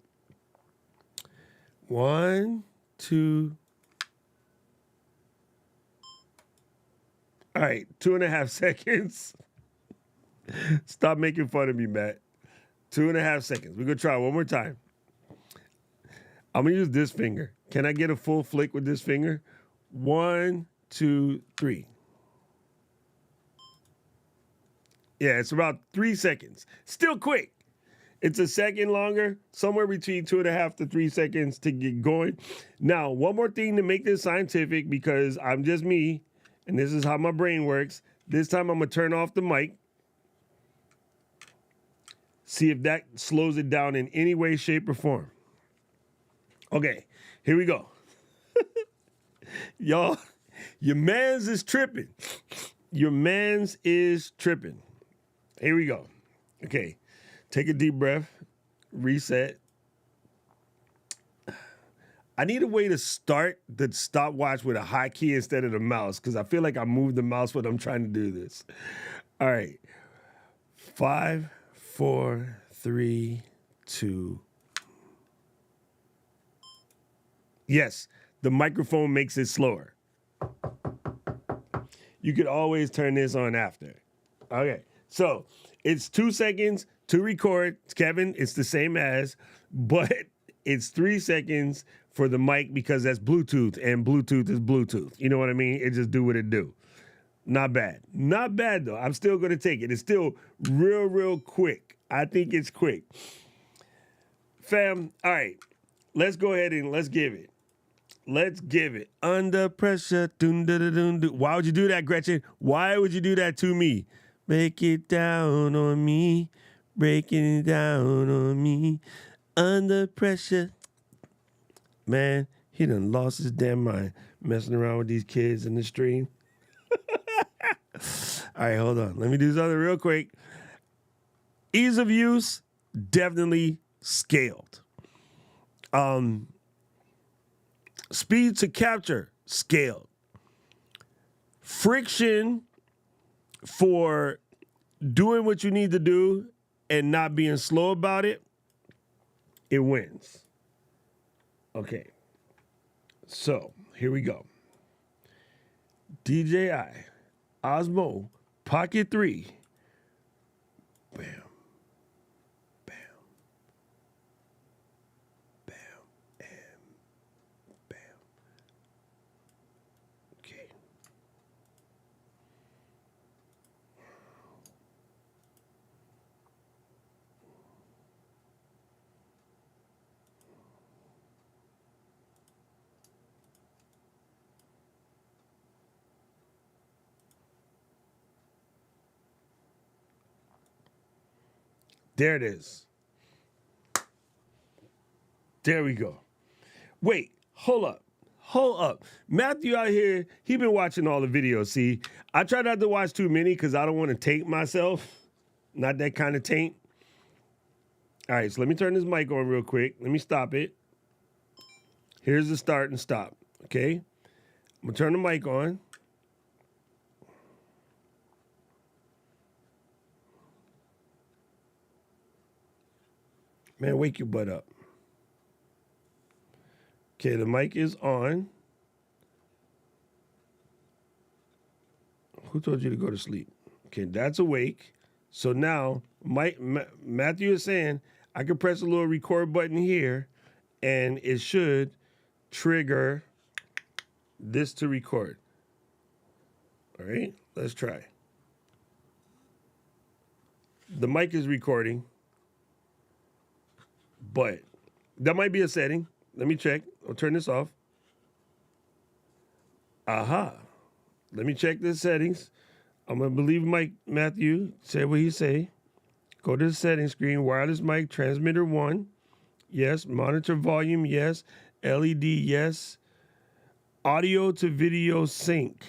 [SPEAKER 1] 1, 2. All right, 2.5 seconds. Stop making fun of me, Matt. 2.5 seconds. We're going to try one more time. I'm going to use this finger. Can I get a full flick with this finger? 1, 2, 3. Yeah, it's about 3 seconds. Still quick. It's a second longer, somewhere between 2.5 to 3 seconds to get going. Now, one more thing to make this scientific, because I'm just me, and this is how my brain works. This time I'm going to turn off the mic. See if that slows it down in any way, shape, or form. Okay, here we go. Y'all, your mans is tripping. Your mans is tripping. Here we go. Okay, take a deep breath, reset. I need a way to start the stopwatch with a hotkey instead of the mouse, because I feel like I moved the mouse when I'm trying to do this. All right, 5, 4, 3, 2. Yes, the microphone makes it slower. You could always turn this on after. Okay, so it's 2 seconds to record. Kevin, it's the same as, but it's 3 seconds for the mic because that's Bluetooth, and Bluetooth is Bluetooth. You know what I mean? It just do what it do. Not bad. Not bad, though. I'm still going to take it. It's still real quick. I think it's quick. Fam, all right. Let's go ahead and let's give it. Let's give it. Under pressure. Why would you do that, Gretchen? Why would you do that to me? Break it down on me. Breaking it down on me. Under pressure. Man, he done lost his damn mind messing around with these kids in the stream. All right, hold on. Let me do something real quick. Ease of use, definitely scaled. Speed to capture, scaled. Friction for doing what you need to do and not being slow about it, it wins. Okay, so here we go. DJI Osmo Pocket 3. Bam. Bam. Bam. And bam. Okay. There it is. There we go. Wait, hold up. Hold up. Matthew out here, he been watching all the videos. See, I try not to watch too many because I don't want to taint myself. Not that kind of taint. All right, so let me turn this mic on real quick. Let me stop it. Here's the start and stop, okay? I'm going to turn the mic on. Man, wake your butt up. Okay, the mic is on. Who told you to go to sleep? Okay, that's awake. So now, Matthew is saying I can press a little record button here, and it should trigger this to record. All right, let's try. The mic is recording. But that might be a setting. Let me check. I'll turn this off. Aha. Let me check the settings. I'm going to believe Matthew said what he say. Go to the settings screen. Wireless mic, transmitter 1. Yes. Monitor volume, yes. LED, yes. Audio to video sync.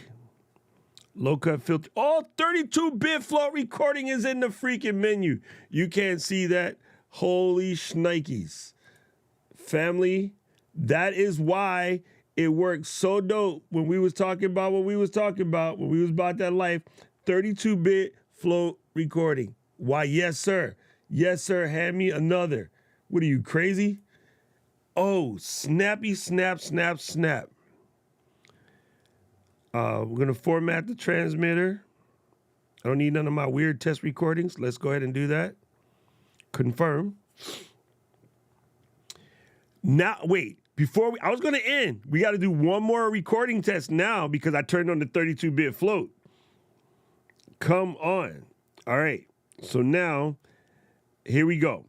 [SPEAKER 1] Low cut filter. Oh, 32-bit float recording is in the freaking menu. You can't see that. Holy shnikes. Family, that is why it worked so dope when we was talking about what we was talking about, when we was about that life. 32-bit float recording. Why, yes, sir. Yes, sir. Hand me another. What are you, crazy? Oh, snappy, snap, snap, snap. We're going to format the transmitter. I don't need none of my weird test recordings. Let's go ahead and do that. Confirm. Now, wait. I was going to end. We got to do one more recording test now because I turned on the 32-bit float. Come on. All right. So now, here we go.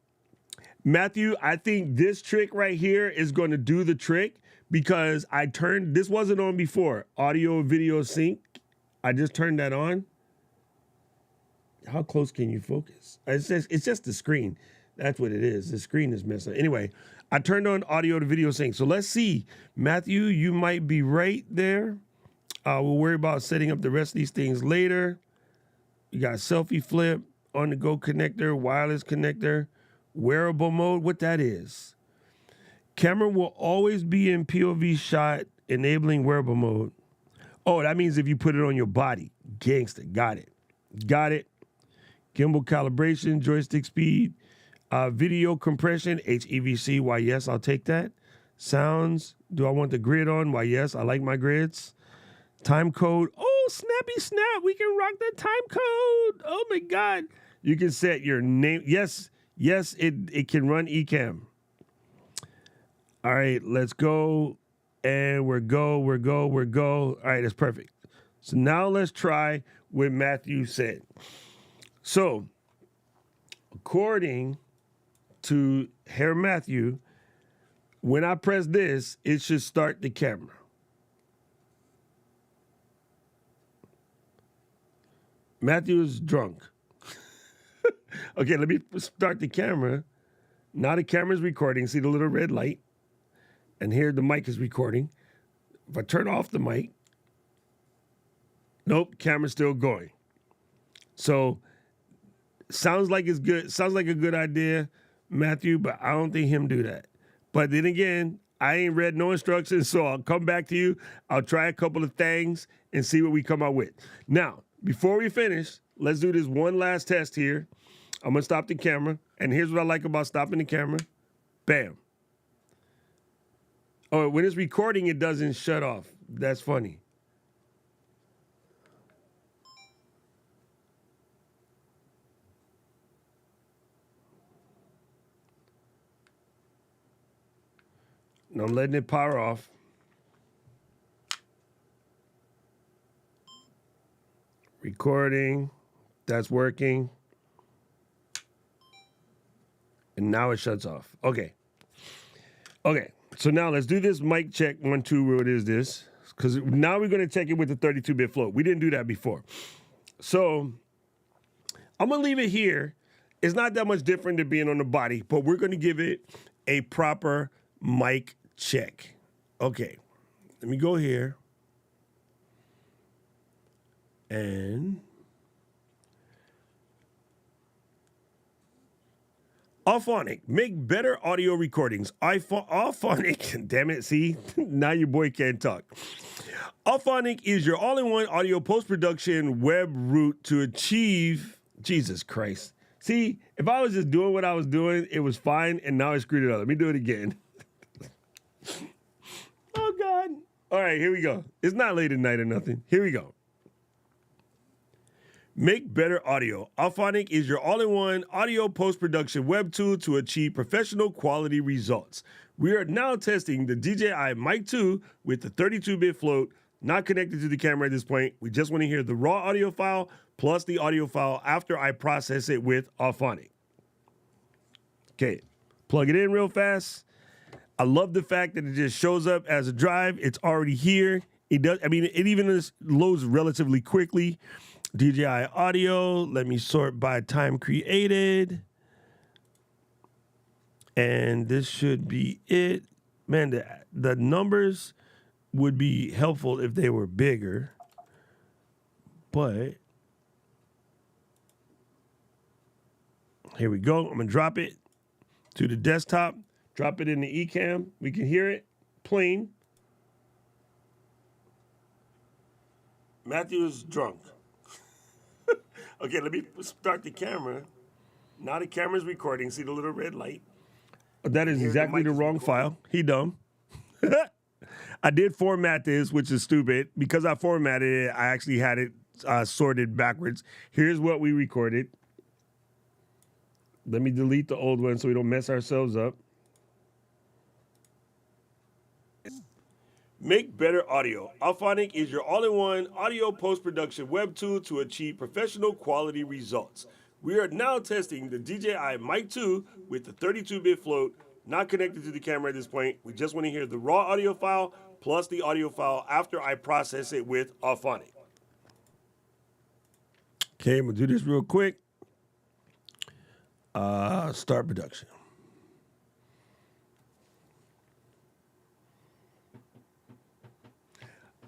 [SPEAKER 1] Matthew, I think this trick right here is going to do the trick because this wasn't on before. Audio, video sync. I just turned that on. How close can you focus? It's just the screen. That's what it is. The screen is messing. Anyway, I turned on audio to video sync. So let's see. Matthew, you might be right there. We'll worry about setting up the rest of these things later. You got selfie flip, on-the-go connector, wireless connector, wearable mode, what that is. Camera will always be in POV shot, enabling wearable mode. Oh, that means if you put it on your body. Gangster, got it. Got it. Gimbal calibration, joystick speed, video compression, HEVC, why yes, I'll take that. Sounds, do I want the grid on? Why yes, I like my grids. Time code, oh, snappy snap, we can rock the time code. Oh my God. You can set your name, yes, it can run eCam. All right, let's go. And we're go. All right, that's perfect. So now let's try what Matthew said. So, according to Herr Matthew, when I press this, it should start the camera. Matthew is drunk. Okay, let me start the camera. Now the camera's recording. See the little red light? And here the mic is recording. If I turn off the mic, nope, camera's still going. So, sounds like it's good. Sounds like a good idea, Matthew, but I don't think him do that. But then again, I ain't read no instructions, so I'll come back to you. I'll try a couple of things and see what we come out with. Now, before we finish, let's do this one last test here. I'm going to stop the camera. And here's what I like about stopping the camera. Bam. Oh, when it's recording, it doesn't shut off. That's funny. And I'm letting it power off. Recording. That's working. And now it shuts off. Okay. Okay. So now let's do this mic check 1, 2. What is this? Because now we're going to check it with the 32-bit float. We didn't do that before. So I'm going to leave it here. It's not that much different than being on the body, but we're going to give it a proper mic check. Okay. Let me go here. And Auphonic, make better audio recordings. Auphonic, damn it, see? Now your boy can't talk. Auphonic is your all-in-one audio post-production web route to achieve, Jesus Christ. See, if I was just doing what I was doing, it was fine, and now I screwed it up. Let me do it again. Oh, God. All right, here we go. It's not late at night or nothing. Here we go. Make better audio. Auphonic is your all-in-one audio post-production web tool to achieve professional quality results. We are now testing the DJI Mike 2 with the 32-bit float, not connected to the camera at this point. We just want to hear the raw audio file plus the audio file after I process it with Auphonic. Okay, plug it in real fast. I love the fact that it just shows up as a drive. It's already here. It does. I mean, it even loads relatively quickly. DJI audio, let me sort by time created. And this should be it. Man, the numbers would be helpful if they were bigger. But here we go. I'm going to drop it to the desktop, drop it in the eCam. We can hear it plain. Matthew is drunk. Okay, let me start the camera. Now the camera's recording. See the little red light? That is exactly the wrong file. He dumb. I did format this, which is stupid. Because I formatted it, I actually had it sorted backwards. Here's what we recorded. Let me delete the old one so we don't mess ourselves up. Make better audio. Alphonic is your all-in-one audio post-production web tool to achieve professional quality results. We are now testing the DJI Mike 2 with the 32-bit float, not connected to the camera at this point. We just want to hear the raw audio file plus the audio file after I process it with Alphonic. Okay, I'm going to do this real quick. Start production.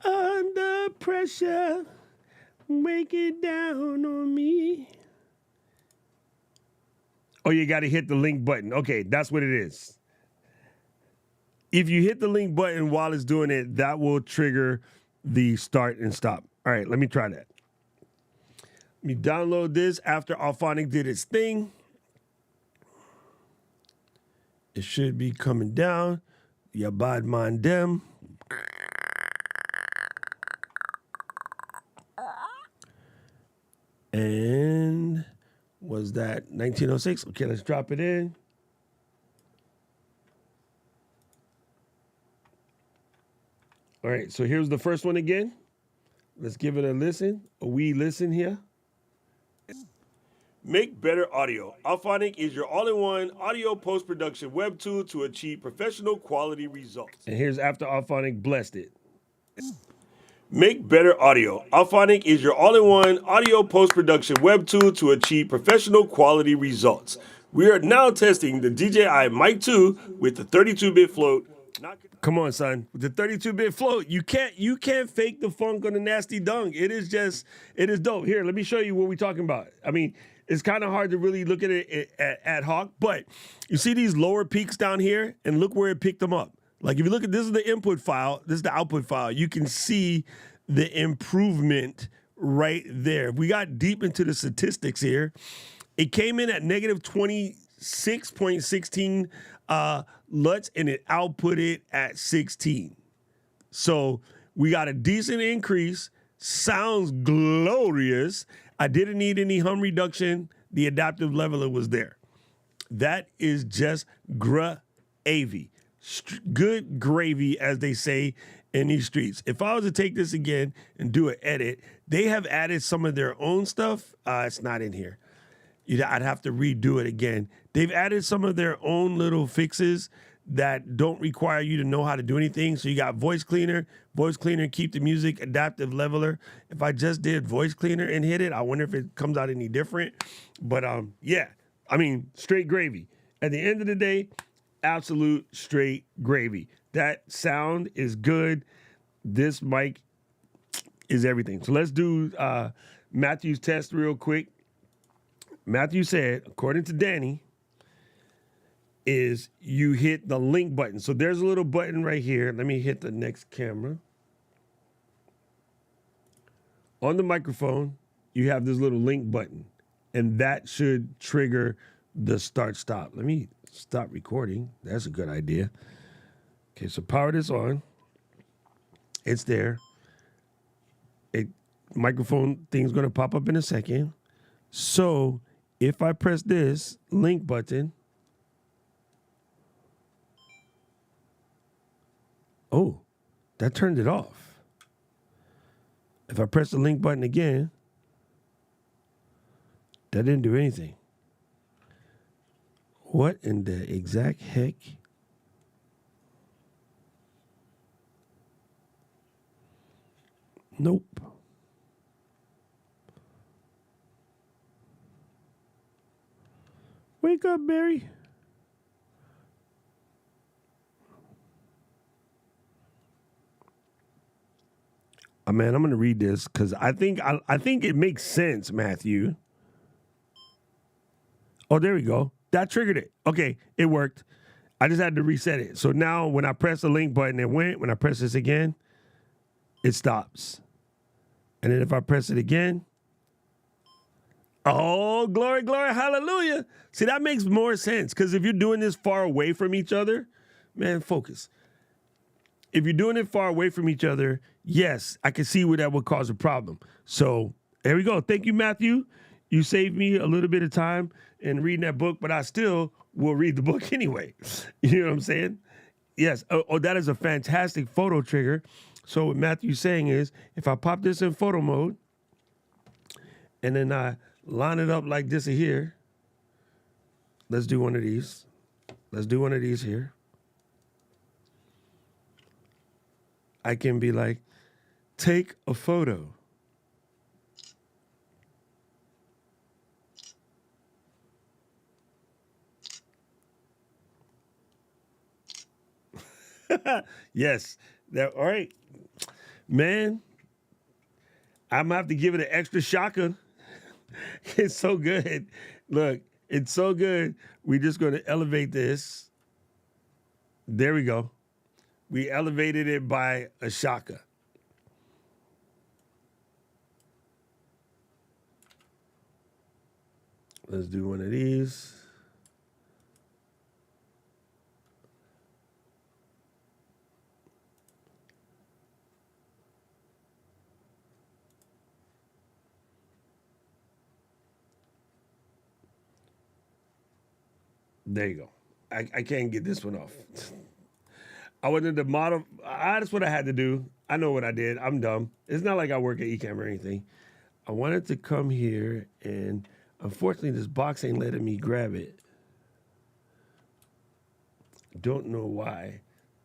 [SPEAKER 1] Under pressure, break it down on me. Oh, you got to hit the link button. Okay, that's what it is. If you hit the link button while it's doing it, that will trigger the start and stop. All right, let me try that. Let me download this after Alphonic did its thing. It should be coming down. Ya bad man dem. And was that 1906? Okay, let's drop it in. All right, so here's the first one again. Let's give it a listen, a wee listen here. Make better audio. Alphonic is your all-in-one audio post-production web tool to achieve professional quality results. And here's after Alphonic blessed it. Make better audio. Alphonic is your all-in-one audio post-production web tool to achieve professional quality results. We are now testing the DJI Mike 2 with the 32-bit float. Come on, son. With the 32-bit float, you can't fake the funk on the nasty dunk. It is dope. Here, let me show you what we're talking about. I mean, it's kind of hard to really look at it ad hoc, but you see these lower peaks down here, and look where it picked them up. Like if you look at this is the input file, this is the output file. You can see the improvement right there. If we got deep into the statistics here, it came in at negative 26.16 LUTs and it outputted at 16. So we got a decent increase. Sounds glorious. I didn't need any hum reduction. The adaptive leveler was there. That is just gravy. Good gravy, as they say in these streets. If I was to take this again and do an edit, they have added some of their own stuff. It's not in here. I'd have to redo it again. They've added some of their own little fixes that don't require you to know how to do anything. So you got voice cleaner, keep the music, adaptive leveler. If I just did voice cleaner and hit it, I wonder if it comes out any different. But yeah, I mean, straight gravy. At the end of the day, absolute straight gravy. That sound is good. This mic is everything. So let's do Matthew's test real quick. Matthew said, according to Danny, is you hit the link button. So there's a little button right here. Let me hit the next camera. On the microphone, you have this little link button, and that should trigger the start stop. Let me stop recording. That's a good idea. Okay, so power this on. It's there. Microphone thing's gonna pop up in a second. So if I press this link button, oh, that turned it off. If I press the link button again, that didn't do anything. What in the exact heck? Nope. Wake up, Barry. Man, I'm gonna read this because I think it makes sense, Matthew. Oh, there we go. That triggered it. Okay, it worked. I just had to reset it. So now when I press the link button, it went. When I press this again, it stops. And then if I press it again, oh, glory, glory, hallelujah. See, that makes more sense because if you're doing this far away from each other, man, focus. If you're doing it far away from each other, yes, I can see where that would cause a problem. So there we go. Thank you, Matthew. You saved me a little bit of time in reading that book, but I still will read the book anyway. You know what I'm saying? Yes. Oh, that is a fantastic photo trigger. So what Matthew's saying is, if I pop this in photo mode, and then I line it up like this here, let's do one of these. Let's do one of these here. I can be like, take a photo. Yes. All right. Man, I'm going to have to give it an extra shocker. It's so good. Look, it's so good. We're just going to elevate this. There we go. We elevated it by a shocker. Let's do one of these. There you go. I can't get this one off. I wanted to model. That's what I had to do. I know what I did. I'm dumb. It's not like I work at Ecamm or anything. I wanted to come here, and unfortunately, this box ain't letting me grab it. Don't know why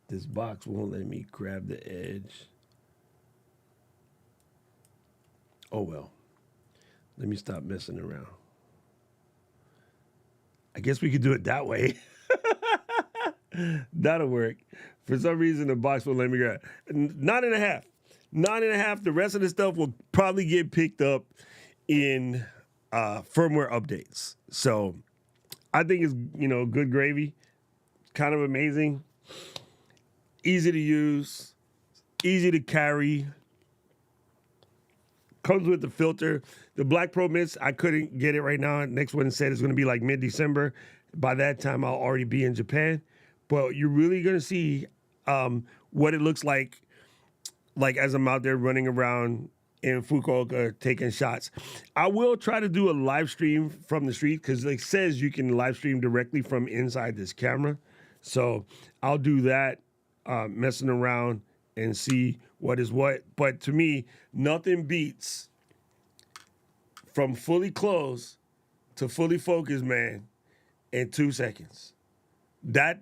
[SPEAKER 1] this box won't let me grab the edge. Oh, well. Let me stop messing around. I guess we could do it that way. That'll work. For some reason, the box won't let me grab. 9.5. 9.5. The rest of the stuff will probably get picked up in firmware updates. So I think it's, good gravy. Kind of amazing. Easy to use. Easy to carry. Comes with the filter. The Black Pro Mist, I couldn't get it right now. Next one said it's going to be like mid-December. By that time, I'll already be in Japan. But you're really going to see what it looks like as I'm out there running around in Fukuoka taking shots. I will try to do a live stream from the street because it says you can live stream directly from inside this camera. So I'll do that, messing around and see what is what. But to me, nothing beats from fully closed to fully focused, man, in 2 seconds. That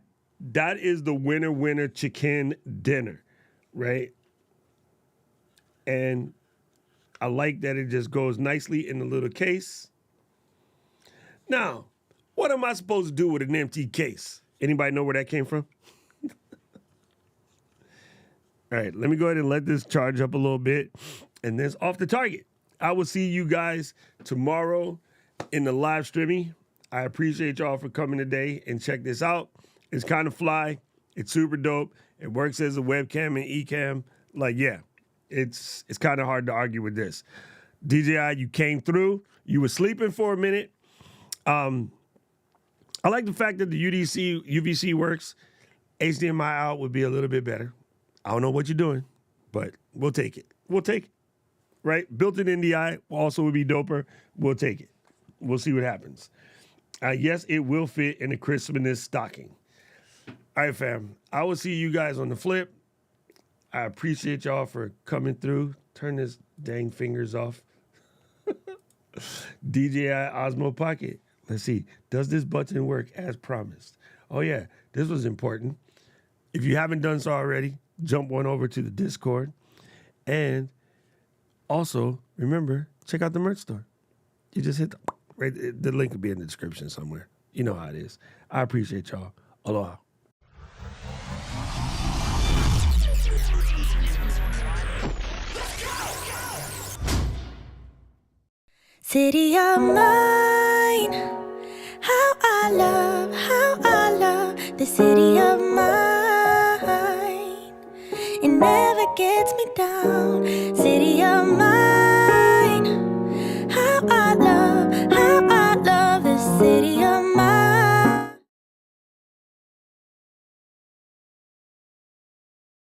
[SPEAKER 1] is the winner chicken dinner, right? And I like that it just goes nicely in the little case. Now, what am I supposed to do with an empty case? Anybody know where that came from? All right, let me go ahead and let this charge up a little bit, and then it's off the target. I will see you guys tomorrow in the live streaming. I appreciate y'all for coming today and check this out. It's kind of fly. It's super dope. It works as a webcam and Ecamm. Like, yeah, it's kind of hard to argue with this. DJI, you came through. You were sleeping for a minute. I like the fact that the UVC works. HDMI out would be a little bit better. I don't know what you're doing, but we'll take it. We'll take it, right? Built-in NDI also would be doper. We'll take it. We'll see what happens. Yes, it will fit in the Christmas stocking. All right, fam. I will see you guys on the flip. I appreciate y'all for coming through. Turn this dang fingers off. DJI Osmo Pocket. Let's see. Does this button work as promised? Oh, yeah. This was important. If you haven't done so already, jump on over to the Discord. And also, remember, check out the merch store. You just hit the link will be in the description somewhere. You know how it is. I appreciate y'all. Aloha.
[SPEAKER 2] Let's go! City of mine, how I love the city of mine. It never gets me down.